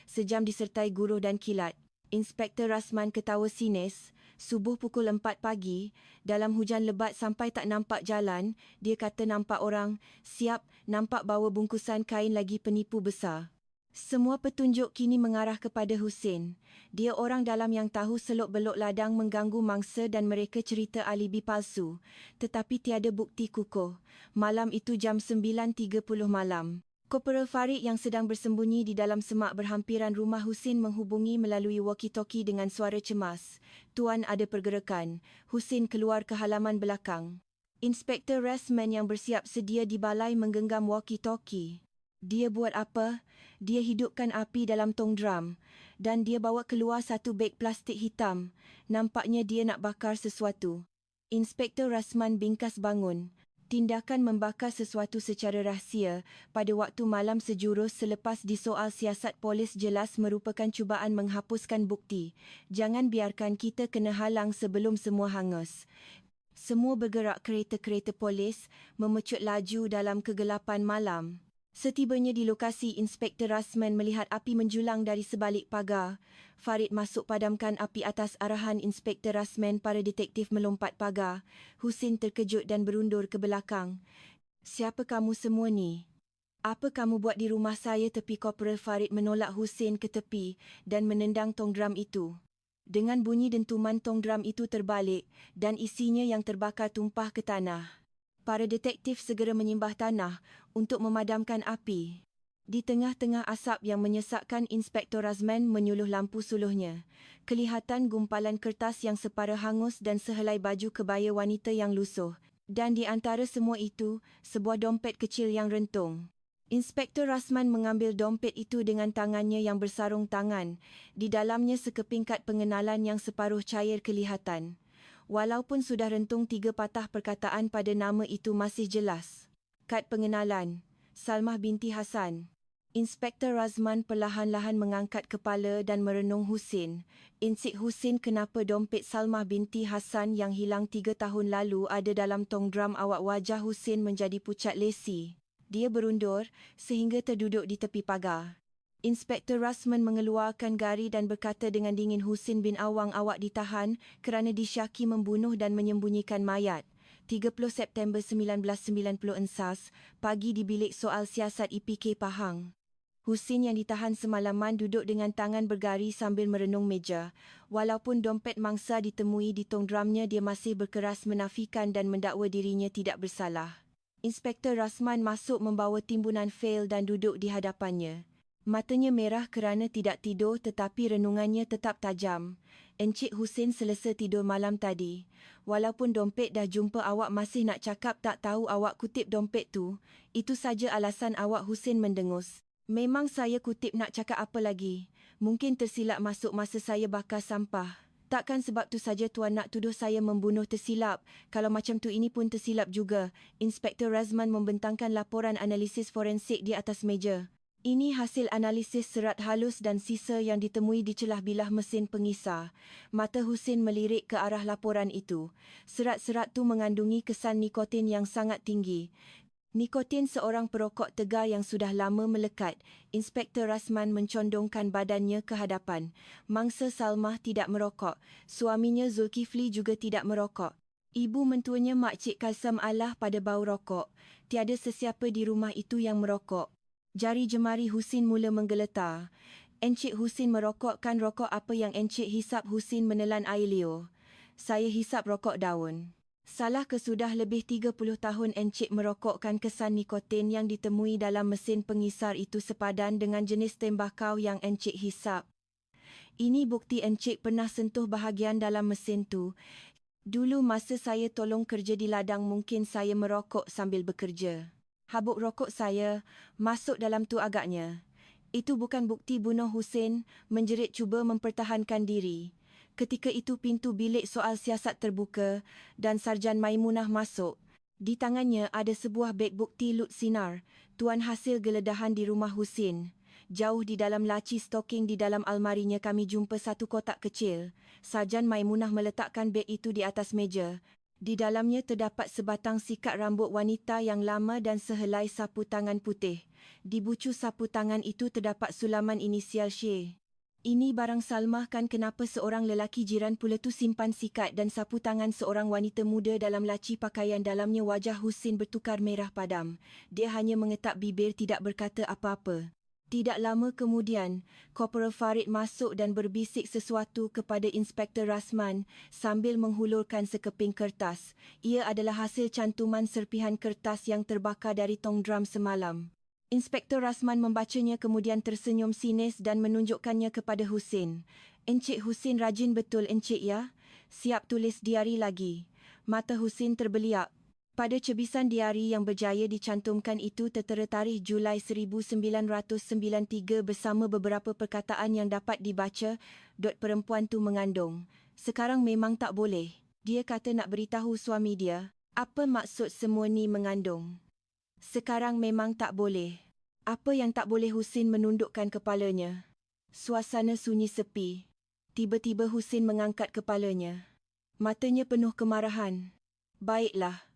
sejam disertai guruh dan kilat. Inspektor Rasman ketawa sinis. Subuh pukul 4 pagi, dalam hujan lebat sampai tak nampak jalan, dia kata nampak orang, siap, nampak bawa bungkusan kain lagi penipu besar. Semua petunjuk kini mengarah kepada Husin. Dia orang dalam yang tahu selok-belok ladang mengganggu mangsa dan mereka cerita alibi palsu. Tetapi tiada bukti kukuh. Malam itu jam 9.30 malam. Korporal Farid yang sedang bersembunyi di dalam semak berhampiran rumah Husin menghubungi melalui walkie-talkie dengan suara cemas. Tuan, ada pergerakan. Husin keluar ke halaman belakang. Inspektor Rasman yang bersiap sedia di balai menggenggam walkie-talkie. Dia buat apa? Dia hidupkan api dalam tong drum. Dan dia bawa keluar satu beg plastik hitam. Nampaknya dia nak bakar sesuatu. Inspektor Rasman bingkas bangun. Tindakan membakar sesuatu secara rahsia pada waktu malam sejurus selepas disoal siasat polis jelas merupakan cubaan menghapuskan bukti. Jangan biarkan kita kena halang sebelum semua hangus. Semua bergerak kereta-kereta polis memecut laju dalam kegelapan malam. Setibanya di lokasi, Inspektor Rasman melihat api menjulang dari sebalik pagar. Farid masuk padamkan api atas arahan Inspektor Rasman. Para detektif melompat pagar. Husin terkejut dan berundur ke belakang. Siapa kamu semua ni? Apa kamu buat di rumah saya? Tepi Korporal Farid menolak Husin ke tepi dan menendang tong drum itu. Dengan bunyi dentuman tong drum itu terbalik dan isinya yang terbakar tumpah ke tanah. Para detektif segera menyimbah tanah untuk memadamkan api. Di tengah-tengah asap yang menyesakkan, Inspektor Rasman menyuluh lampu suluhnya. Kelihatan gumpalan kertas yang separa hangus dan sehelai baju kebaya wanita yang lusuh. Dan di antara semua itu, sebuah dompet kecil yang rentung. Inspektor Rasman mengambil dompet itu dengan tangannya yang bersarung tangan. Di dalamnya sekeping kad pengenalan yang separuh cair kelihatan. Walaupun sudah rentung 3 patah perkataan pada nama itu masih jelas. Kad pengenalan, Salmah binti Hasan. Inspektor Rasman perlahan-lahan mengangkat kepala dan merenung Husin. Encik Husin, kenapa dompet Salmah binti Hasan yang hilang 3 tahun lalu ada dalam tong drum awak? Wajah Husin menjadi pucat lesi. Dia berundur sehingga terduduk di tepi pagar. Inspektor Rasman mengeluarkan gari dan berkata dengan dingin, Husin bin Awang, awak ditahan kerana disyaki membunuh dan menyembunyikan mayat. 30 September 1994, pagi di bilik soal siasat IPK Pahang. Husin yang ditahan semalaman duduk dengan tangan bergari sambil merenung meja. Walaupun dompet mangsa ditemui di tong drumnya, dia masih berkeras menafikan dan mendakwa dirinya tidak bersalah. Inspektor Rasman masuk membawa timbunan fail dan duduk di hadapannya. Matanya merah kerana tidak tidur tetapi renungannya tetap tajam. Encik Husin selesa tidur malam tadi. Walaupun dompet dah jumpa, awak masih nak cakap tak tahu awak kutip dompet tu. Itu saja alasan awak? Husin mendengus. Memang saya kutip, nak cakap apa lagi? Mungkin tersilap masuk masa saya bakar sampah. Takkan sebab tu saja tuan nak tuduh saya membunuh tersilap. Kalau macam tu ini pun tersilap juga. Inspektor Rasman membentangkan laporan analisis forensik di atas meja. Ini hasil analisis serat halus dan sisa yang ditemui di celah bilah mesin pengisar. Mata Husin melirik ke arah laporan itu. Serat-serat tu mengandungi kesan nikotin yang sangat tinggi. Nikotin seorang perokok tegar yang sudah lama melekat. Inspektor Rasman mencondongkan badannya ke hadapan. Mangsa Salmah tidak merokok. Suaminya Zulkifli juga tidak merokok. Ibu mentuanya Makcik Kalsam Allah pada bau rokok. Tiada sesiapa di rumah itu yang merokok. Jari jemari Husin mula menggeletar. Encik Husin merokokkan rokok apa yang Encik hisap? Husin menelan air liur. Saya hisap rokok daun. Salah ke sudah lebih 30 tahun Encik merokokkan kesan nikotin yang ditemui dalam mesin pengisar itu sepadan dengan jenis tembakau yang Encik hisap. Ini bukti Encik pernah sentuh bahagian dalam mesin tu. Dulu masa saya tolong kerja di ladang mungkin saya merokok sambil bekerja. Habuk rokok saya masuk dalam tu agaknya. Itu bukan bukti bunuh Husin, menjerit cuba mempertahankan diri. Ketika itu pintu bilik soal siasat terbuka dan Sarjan Maimunah masuk. Di tangannya ada sebuah beg bukti lut sinar, tuan hasil geledahan di rumah Husin. Jauh di dalam laci stoking di dalam almarinya kami jumpa satu kotak kecil. Sarjan Maimunah meletakkan beg itu di atas meja. Di dalamnya terdapat sebatang sikat rambut wanita yang lama dan sehelai sapu tangan putih. Di bucu sapu tangan itu terdapat sulaman inisial Syekh. Ini barang Salmah kan kenapa seorang lelaki jiran pula tu simpan sikat dan sapu tangan seorang wanita muda dalam laci pakaian dalamnya wajah Husin bertukar merah padam. Dia hanya mengetap bibir tidak berkata apa-apa. Tidak lama kemudian, Korporal Farid masuk dan berbisik sesuatu kepada Inspektor Rasman sambil menghulurkan sekeping kertas. Ia adalah hasil cantuman serpihan kertas yang terbakar dari tong drum semalam. Inspektor Rasman membacanya kemudian tersenyum sinis dan menunjukkannya kepada Husin. Encik Husin rajin betul encik ya? Siap tulis diari lagi. Mata Husin terbeliak. Pada cebisan diari yang berjaya dicantumkan itu tertera tarikh Julai 1993 bersama beberapa perkataan yang dapat dibaca. Perempuan tu mengandung. Sekarang memang tak boleh. Dia kata nak beritahu suami dia. Apa maksud semua ni mengandung? Sekarang memang tak boleh. Apa yang tak boleh? Husin menundukkan kepalanya. Suasana sunyi sepi. Tiba-tiba Husin mengangkat kepalanya. Matanya penuh kemarahan. Baiklah.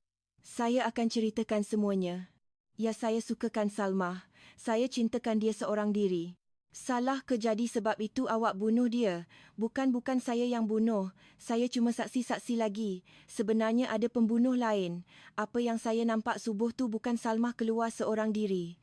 Saya akan ceritakan semuanya. Ya, saya sukakan Salmah. Saya cintakan dia seorang diri. Salah ke jadi sebab itu awak bunuh dia? Bukan saya yang bunuh. Saya cuma saksi-saksi lagi. Sebenarnya ada pembunuh lain. Apa yang saya nampak subuh tu bukan Salmah keluar seorang diri.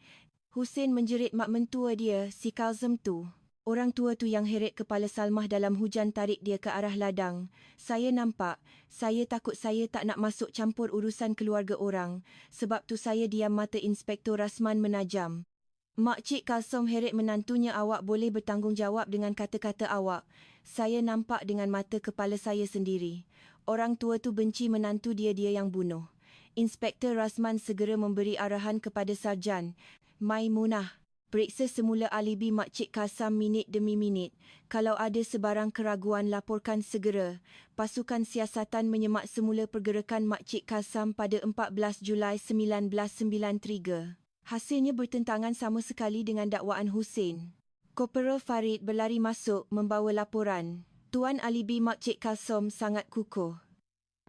Husin menjerit mak mentua dia, si Kazem tu. Orang tua tu yang heret kepala Salmah dalam hujan tarik dia ke arah ladang. Saya nampak. Saya takut saya tak nak masuk campur urusan keluarga orang. Sebab tu saya diam. Mata Inspektor Rasman menajam. Makcik Kalsom heret menantunya. Awak boleh bertanggungjawab dengan kata-kata awak. Saya nampak dengan mata kepala saya sendiri. Orang tua tu benci menantu dia yang bunuh. Inspektor Rasman segera memberi arahan kepada Sarjan Maimunah. Periksa semula alibi Makcik Kasam minit demi minit. Kalau ada sebarang keraguan laporkan segera. Pasukan siasatan menyemak semula pergerakan Makcik Kasam pada 14 Julai 1993. Hasilnya bertentangan sama sekali dengan dakwaan Husin. Korporal Farid berlari masuk membawa laporan. Tuan alibi Makcik Kasam sangat kukuh.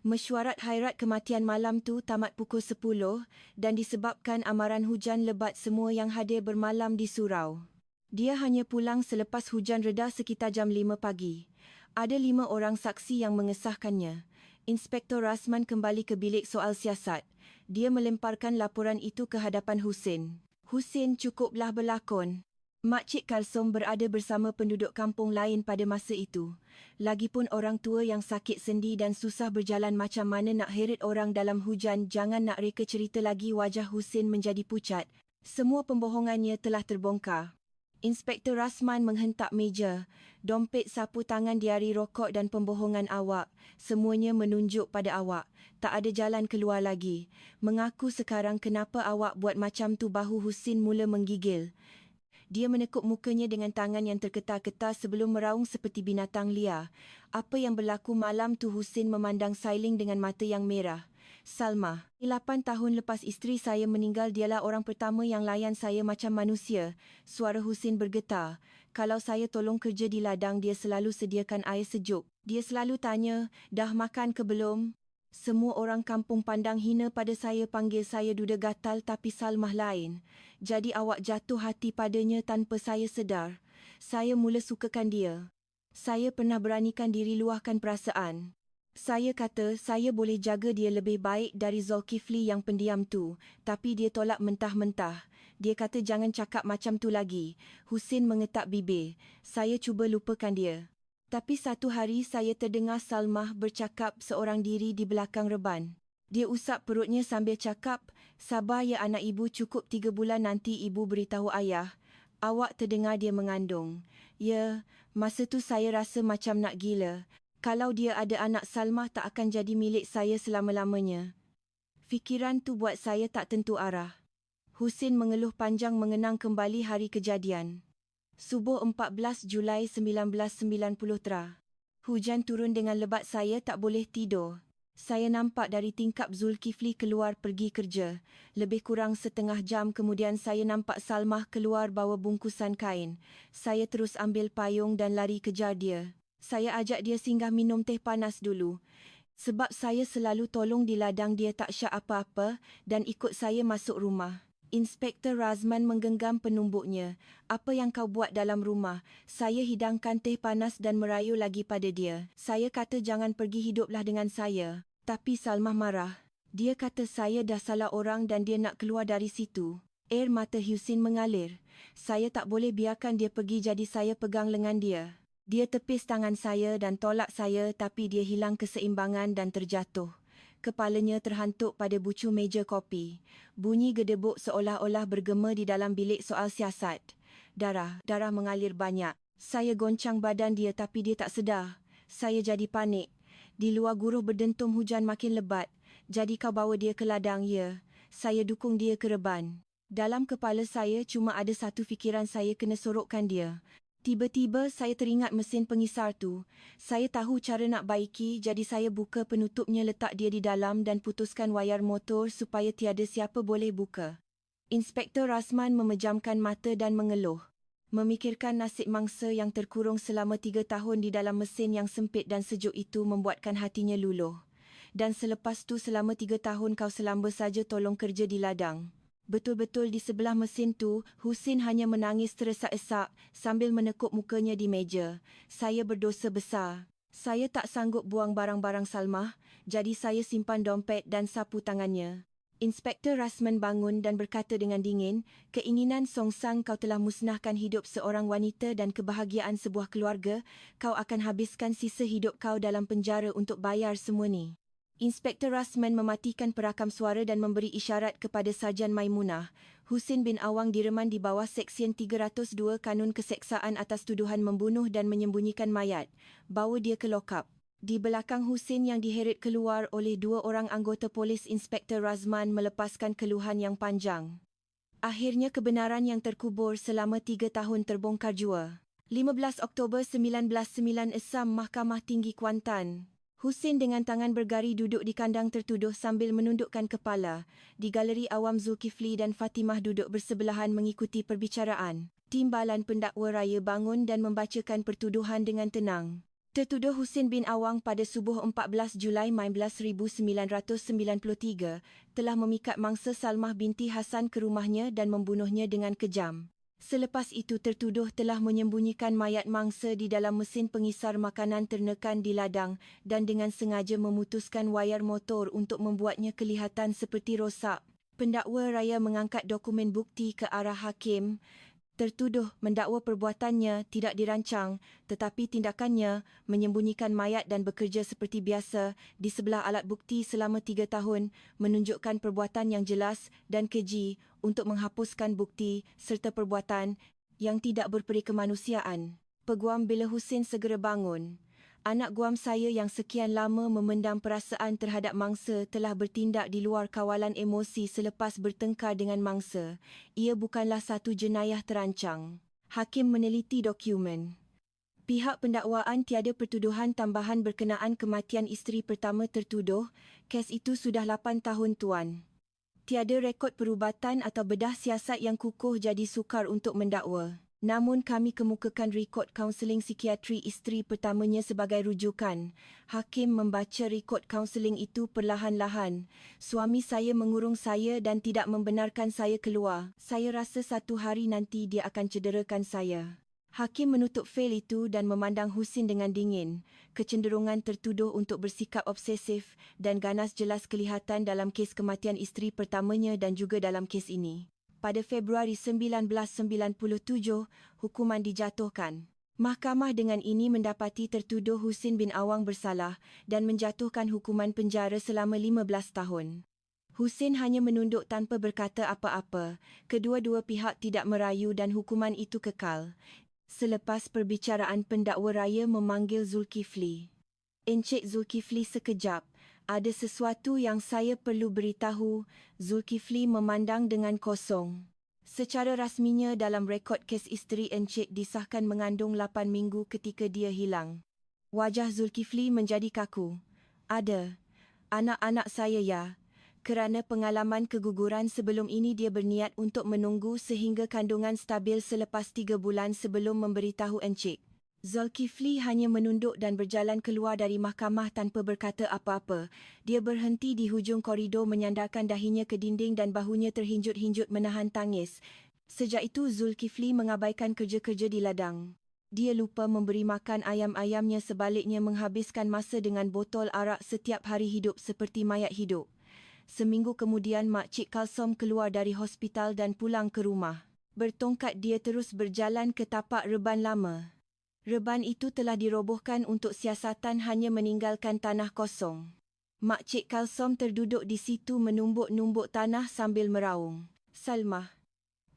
Mesyuarat hairat kematian malam tu tamat pukul 10 dan disebabkan amaran hujan lebat semua yang hadir bermalam di surau. Dia hanya pulang selepas hujan reda sekitar jam 5 pagi. Ada 5 orang saksi yang mengesahkannya. Inspektor Rasman kembali ke bilik soal siasat. Dia melemparkan laporan itu ke hadapan Husin. Husin cukuplah berlakon. Makcik Kalsom berada bersama penduduk kampung lain pada masa itu. Lagipun orang tua yang sakit sendi dan susah berjalan macam mana nak heret orang dalam hujan. Jangan nak reka cerita lagi. Wajah Husin menjadi pucat. Semua pembohongannya telah terbongkar. Inspektor Rasman menghentak meja. Dompet, sapu tangan, diari rokok dan pembohongan awak. Semuanya menunjuk pada awak. Tak ada jalan keluar lagi. Mengaku sekarang kenapa awak buat macam tu? Bahu Husin mula menggigil. Dia menekuk mukanya dengan tangan yang terketar-ketar sebelum meraung seperti binatang liar. Apa yang berlaku malam tu? Husin memandang Sailing dengan mata yang merah. Salmah, 8 tahun lepas isteri saya meninggal, dialah orang pertama yang layan saya macam manusia. Suara Husin bergetar. Kalau saya tolong kerja di ladang, dia selalu sediakan air sejuk. Dia selalu tanya, dah makan ke belum? Semua orang kampung pandang hina pada saya, panggil saya duda gatal, tapi Salmah lain. Jadi awak jatuh hati padanya tanpa saya sedar. Saya mula sukakan dia. Saya pernah beranikan diri luahkan perasaan. Saya kata saya boleh jaga dia lebih baik dari Zulkifli yang pendiam tu, tapi dia tolak mentah-mentah. Dia kata jangan cakap macam tu lagi. Husin mengetak bibir. Saya cuba lupakan dia. Tapi satu hari saya terdengar Salmah bercakap seorang diri di belakang reban. Dia usap perutnya sambil cakap, "Sabar ya anak ibu, cukup 3 bulan nanti ibu beritahu ayah. Awak terdengar dia mengandung." Ya, masa tu saya rasa macam nak gila. Kalau dia ada anak, Salmah tak akan jadi milik saya selama-lamanya. Fikiran tu buat saya tak tentu arah. Husin mengeluh panjang mengenang kembali hari kejadian. Subuh 14 Julai 1990 Hujan turun dengan lebat, saya tak boleh tidur. Saya nampak dari tingkap Zulkifli keluar pergi kerja. Lebih kurang setengah jam kemudian saya nampak Salmah keluar bawa bungkusan kain. Saya terus ambil payung dan lari kejar dia. Saya ajak dia singgah minum teh panas dulu. Sebab saya selalu tolong di ladang dia tak syak apa-apa dan ikut saya masuk rumah. Inspektor Razman menggenggam penumbuknya. "Apa yang kau buat dalam rumah?" Saya hidangkan teh panas dan merayu lagi pada dia. Saya kata jangan pergi, hiduplah dengan saya. Tapi Salmah marah. Dia kata saya dah salah orang dan dia nak keluar dari situ. Air mata Husin mengalir. Saya tak boleh biarkan dia pergi, jadi saya pegang lengan dia. Dia tepis tangan saya dan tolak saya, tapi dia hilang keseimbangan dan terjatuh. Kepalanya terhantuk pada bucu meja kopi. Bunyi gedebuk seolah-olah bergema di dalam bilik soal siasat. Darah mengalir banyak. Saya goncang badan dia tapi dia tak sedar. Saya jadi panik. Di luar guruh berdentum, hujan makin lebat. "Jadi kau bawa dia ke ladang?" "Ya." Saya dukung dia ke reban. Dalam kepala saya cuma ada satu fikiran, saya kena sorokkan dia. Tiba-tiba saya teringat mesin pengisar tu. Saya tahu cara nak baiki, jadi saya buka penutupnya, letak dia di dalam dan putuskan wayar motor supaya tiada siapa boleh buka. Inspektor Razman memejamkan mata dan mengeluh. Memikirkan nasib mangsa yang terkurung selama 3 tahun di dalam mesin yang sempit dan sejuk itu membuatkan hatinya luluh. "Dan selepas tu selama 3 tahun kau selamba saja tolong kerja di ladang." Betul-betul di sebelah mesin tu, Husin hanya menangis teresak-esak sambil menekuk mukanya di meja. "Saya berdosa besar. Saya tak sanggup buang barang-barang Salmah, jadi saya simpan dompet dan sapu tangannya." Inspektor Razman bangun dan berkata dengan dingin, "Keinginan songsang kau telah musnahkan hidup seorang wanita dan kebahagiaan sebuah keluarga. Kau akan habiskan sisa hidup kau dalam penjara untuk bayar semua ni." Inspektor Razman mematikan perakam suara dan memberi isyarat kepada Sarjan Maimunah. Husin bin Awang direman di bawah Seksyen 302 Kanun Keseksaan atas tuduhan membunuh dan menyembunyikan mayat. Bawa dia ke lokap. Di belakang Husin yang diheret keluar oleh 2 orang anggota polis, Inspektor Razman melepaskan keluhan yang panjang. Akhirnya kebenaran yang terkubur selama 3 tahun terbongkar jua. 15 Oktober 1996, Mahkamah Tinggi Kuantan. Husin dengan tangan bergari duduk di kandang tertuduh sambil menundukkan kepala. Di galeri awam, Zulkifli dan Fatimah duduk bersebelahan mengikuti perbicaraan. Timbalan pendakwa raya bangun dan membacakan pertuduhan dengan tenang. Tertuduh Husin bin Awang pada subuh 14 Julai 1993 telah memikat mangsa Salmah binti Hasan ke rumahnya dan membunuhnya dengan kejam. Selepas itu tertuduh telah menyembunyikan mayat mangsa di dalam mesin pengisar makanan ternekan di ladang dan dengan sengaja memutuskan wayar motor untuk membuatnya kelihatan seperti rosak. Pendakwa raya mengangkat dokumen bukti ke arah hakim. Tertuduh mendakwa perbuatannya tidak dirancang, tetapi tindakannya menyembunyikan mayat dan bekerja seperti biasa di sebelah alat bukti selama 3 tahun menunjukkan perbuatan yang jelas dan keji untuk menghapuskan bukti serta perbuatan yang tidak berperi kemanusiaan. Peguam Bila Husin segera bangun. "Anak guam saya yang sekian lama memendam perasaan terhadap mangsa telah bertindak di luar kawalan emosi selepas bertengkar dengan mangsa. Ia bukanlah satu jenayah terancang." Hakim meneliti dokumen. Pihak pendakwaan tiada pertuduhan tambahan berkenaan kematian isteri pertama tertuduh. Kes itu sudah 8 tahun tuan. Tiada rekod perubatan atau bedah siasat yang kukuh jadi sukar untuk mendakwa. Namun kami kemukakan rekod kaunseling psikiatri isteri pertamanya sebagai rujukan. Hakim membaca rekod kaunseling itu perlahan-lahan. "Suami saya mengurung saya dan tidak membenarkan saya keluar. Saya rasa satu hari nanti dia akan cederakan saya." Hakim menutup fail itu dan memandang Husin dengan dingin. Kecenderungan tertuduh untuk bersikap obsesif dan ganas jelas kelihatan dalam kes kematian isteri pertamanya dan juga dalam kes ini. Pada Februari 1997, hukuman dijatuhkan. Mahkamah dengan ini mendapati tertuduh Husin bin Awang bersalah dan menjatuhkan hukuman penjara selama 15 tahun. Husin hanya menunduk tanpa berkata apa-apa. Kedua-dua pihak tidak merayu dan hukuman itu kekal. Selepas perbicaraan, pendakwa raya memanggil Zulkifli. "Encik Zulkifli, sekejap. Ada sesuatu yang saya perlu beritahu." Zulkifli memandang dengan kosong. Secara rasminya dalam rekod kes isteri Encik disahkan mengandung 8 minggu ketika dia hilang. Wajah Zulkifli menjadi kaku. "Ada. Anak-anak saya ya." Kerana pengalaman keguguran sebelum ini, dia berniat untuk menunggu sehingga kandungan stabil selepas 3 bulan sebelum memberitahu Encik. Zulkifli hanya menunduk dan berjalan keluar dari mahkamah tanpa berkata apa-apa. Dia berhenti di hujung koridor, menyandarkan dahinya ke dinding dan bahunya terhinjut-hinjut menahan tangis. Sejak itu Zulkifli mengabaikan kerja-kerja di ladang. Dia lupa memberi makan ayam-ayamnya, sebaliknya menghabiskan masa dengan botol arak setiap hari, hidup seperti mayat hidup. Seminggu kemudian Makcik Kalsom keluar dari hospital dan pulang ke rumah. Bertongkat dia terus berjalan ke tapak reban lama. Reban itu telah dirobohkan untuk siasatan, hanya meninggalkan tanah kosong. Makcik Kalsom terduduk di situ menumbuk-numbuk tanah sambil meraung. "Salmah,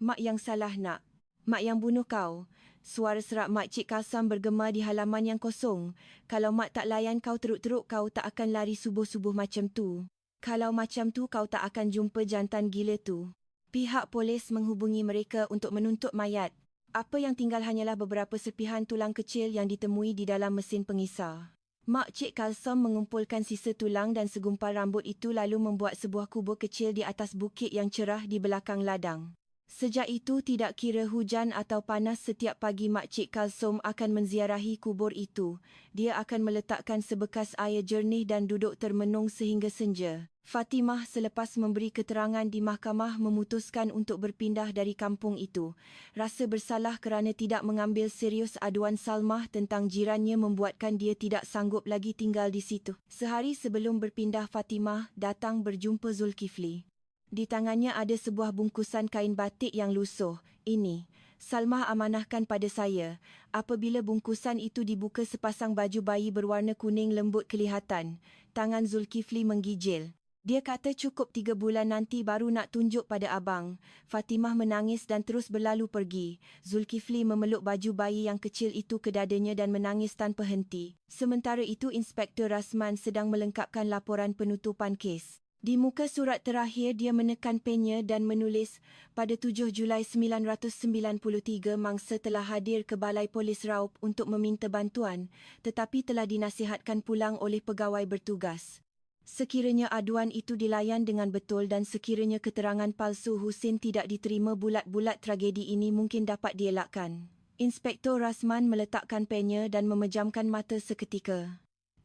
mak yang salah nak. Mak yang bunuh kau." Suara serak Makcik Kalsom bergema di halaman yang kosong. "Kalau mak tak layan kau teruk-teruk, kau tak akan lari subuh-subuh macam tu. Kalau macam tu, kau tak akan jumpa jantan gila tu." Pihak polis menghubungi mereka untuk menuntut mayat. Apa yang tinggal hanyalah beberapa serpihan tulang kecil yang ditemui di dalam mesin pengisar. Makcik Kalsom mengumpulkan sisa tulang dan segumpal rambut itu lalu membuat sebuah kubur kecil di atas bukit yang cerah di belakang ladang. Sejak itu, tidak kira hujan atau panas, setiap pagi Makcik Kalsom akan menziarahi kubur itu. Dia akan meletakkan sebekas air jernih dan duduk termenung sehingga senja. Fatimah selepas memberi keterangan di mahkamah memutuskan untuk berpindah dari kampung itu. Rasa bersalah kerana tidak mengambil serius aduan Salmah tentang jirannya membuatkan dia tidak sanggup lagi tinggal di situ. Sehari sebelum berpindah, Fatimah datang berjumpa Zulkifli. Di tangannya ada sebuah bungkusan kain batik yang lusuh. "Ini, Salmah amanahkan pada saya." Apabila bungkusan itu dibuka, sepasang baju bayi berwarna kuning lembut kelihatan. Tangan Zulkifli menggigil. Dia kata, "Cukup 3 bulan, nanti baru nak tunjuk pada abang." Fatimah menangis dan terus berlalu pergi. Zulkifli memeluk baju bayi yang kecil itu ke dadanya dan menangis tanpa henti. Sementara itu, Inspektor Rasman sedang melengkapkan laporan penutupan kes. Di muka surat terakhir, dia menekan pennya dan menulis, "Pada 7 Julai 1993 mangsa telah hadir ke Balai Polis Raup untuk meminta bantuan, tetapi telah dinasihatkan pulang oleh pegawai bertugas. Sekiranya aduan itu dilayan dengan betul dan sekiranya keterangan palsu Husin tidak diterima, bulat-bulat tragedi ini mungkin dapat dielakkan." Inspektor Rasman meletakkan pennya dan memejamkan mata seketika.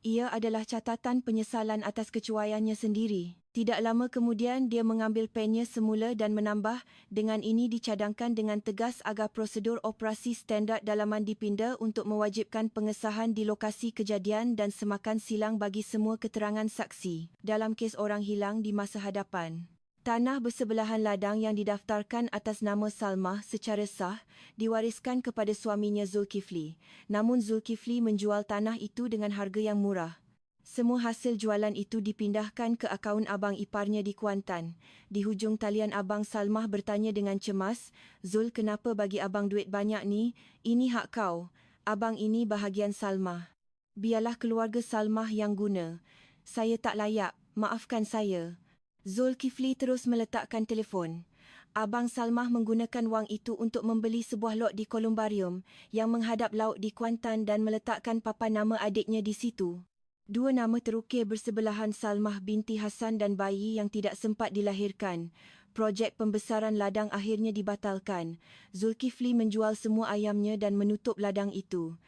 Ia adalah catatan penyesalan atas kecuaiannya sendiri. Tidak lama kemudian, dia mengambil pennya semula dan menambah, "Dengan ini dicadangkan dengan tegas agar prosedur operasi standard dalaman dipinda untuk mewajibkan pengesahan di lokasi kejadian dan semakan silang bagi semua keterangan saksi dalam kes orang hilang di masa hadapan." Tanah bersebelahan ladang yang didaftarkan atas nama Salmah secara sah diwariskan kepada suaminya Zulkifli. Namun Zulkifli menjual tanah itu dengan harga yang murah. Semua hasil jualan itu dipindahkan ke akaun abang iparnya di Kuantan. Di hujung talian, abang Salmah bertanya dengan cemas, "Zul, kenapa bagi abang duit banyak ni? Ini hak kau. Abang, ini bahagian Salmah." "Biarlah keluarga Salmah yang guna. Saya tak layak. Maafkan saya." Zulkifli terus meletakkan telefon. Abang Salmah menggunakan wang itu untuk membeli sebuah lot di kolumbarium yang menghadap laut di Kuantan dan meletakkan papan nama adiknya di situ. 2 nama terukir bersebelahan, Salmah binti Hasan dan bayi yang tidak sempat dilahirkan. Projek pembesaran ladang akhirnya dibatalkan. Zulkifli menjual semua ayamnya dan menutup ladang itu.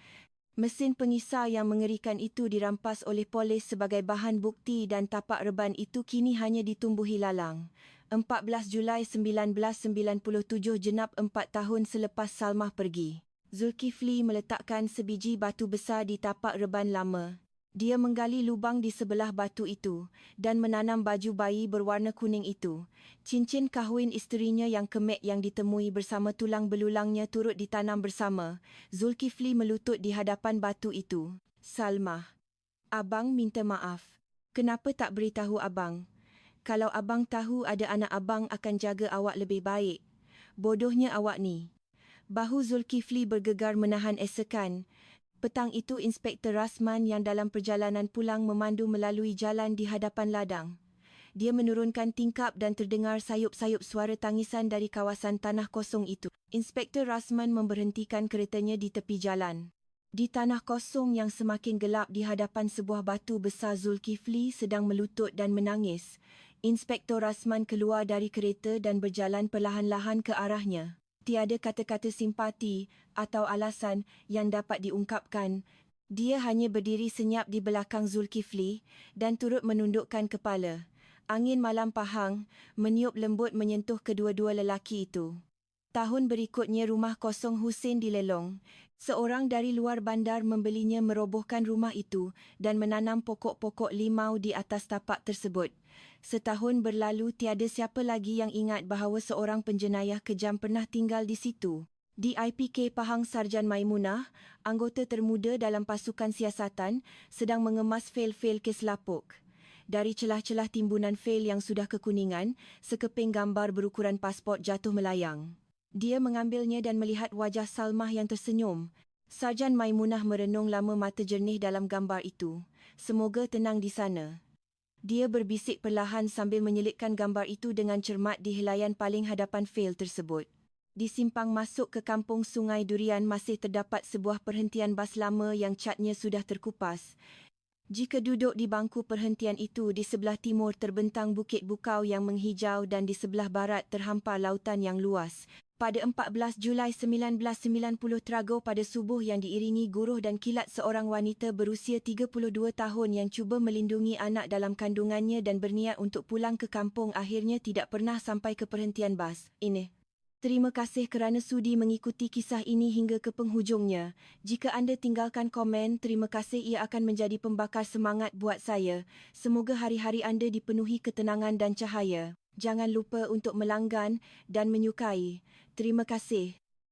Mesin pengisar yang mengerikan itu dirampas oleh polis sebagai bahan bukti dan tapak reban itu kini hanya ditumbuhi lalang. 14 Julai 1997, genap 4 tahun selepas Salmah pergi. Zulkifli meletakkan sebiji batu besar di tapak reban lama. Dia menggali lubang di sebelah batu itu dan menanam baju bayi berwarna kuning itu. Cincin kahwin isterinya yang kemek yang ditemui bersama tulang belulangnya turut ditanam bersama. Zulkifli melutut di hadapan batu itu. Salmah, abang minta maaf. Kenapa tak beritahu abang? Kalau abang tahu ada anak abang akan jaga awak lebih baik. Bodohnya awak ni. Bahu Zulkifli bergegar menahan esekan. Petang itu Inspektor Rasman yang dalam perjalanan pulang memandu melalui jalan di hadapan ladang. Dia menurunkan tingkap dan terdengar sayup-sayup suara tangisan dari kawasan tanah kosong itu. Inspektor Rasman memberhentikan keretanya di tepi jalan. Di tanah kosong yang semakin gelap di hadapan sebuah batu besar, Zulkifli sedang melutut dan menangis. Inspektor Rasman keluar dari kereta dan berjalan perlahan-lahan ke arahnya. Tiada kata-kata simpati atau alasan yang dapat diungkapkan. Dia hanya berdiri senyap di belakang Zulkifli dan turut menundukkan kepala. Angin malam pahang meniup lembut menyentuh kedua-dua lelaki itu. Tahun berikutnya rumah kosong Husin dilelong. Seorang dari luar bandar membelinya, merobohkan rumah itu dan menanam pokok-pokok limau di atas tapak tersebut. Setahun berlalu, tiada siapa lagi yang ingat bahawa seorang penjenayah kejam pernah tinggal di situ. Di IPK Pahang, Sarjan Maimunah, anggota termuda dalam pasukan siasatan, sedang mengemas fail-fail kes lapuk. Dari celah-celah timbunan fail yang sudah kekuningan, sekeping gambar berukuran pasport jatuh melayang. Dia mengambilnya dan melihat wajah Salmah yang tersenyum. Sarjan Maimunah merenung lama, mata jernih dalam gambar itu. Semoga tenang di sana. Dia berbisik perlahan sambil menyelitkan gambar itu dengan cermat di helaian paling hadapan fail tersebut. Di simpang masuk ke kampung Sungai Durian masih terdapat sebuah perhentian bas lama yang catnya sudah terkupas. Jika duduk di bangku perhentian itu, di sebelah timur terbentang Bukit Bukau yang menghijau dan di sebelah barat terhampar lautan yang luas. Pada 14 Julai 1990 teragau pada subuh yang diiringi guruh dan kilat, seorang wanita berusia 32 tahun yang cuba melindungi anak dalam kandungannya dan berniat untuk pulang ke kampung akhirnya tidak pernah sampai ke perhentian bas ini. Terima kasih kerana sudi mengikuti kisah ini hingga ke penghujungnya. Jika anda tinggalkan komen, terima kasih, ia akan menjadi pembakar semangat buat saya. Semoga hari-hari anda dipenuhi ketenangan dan cahaya. Jangan lupa untuk melanggan dan menyukai. Terima kasih.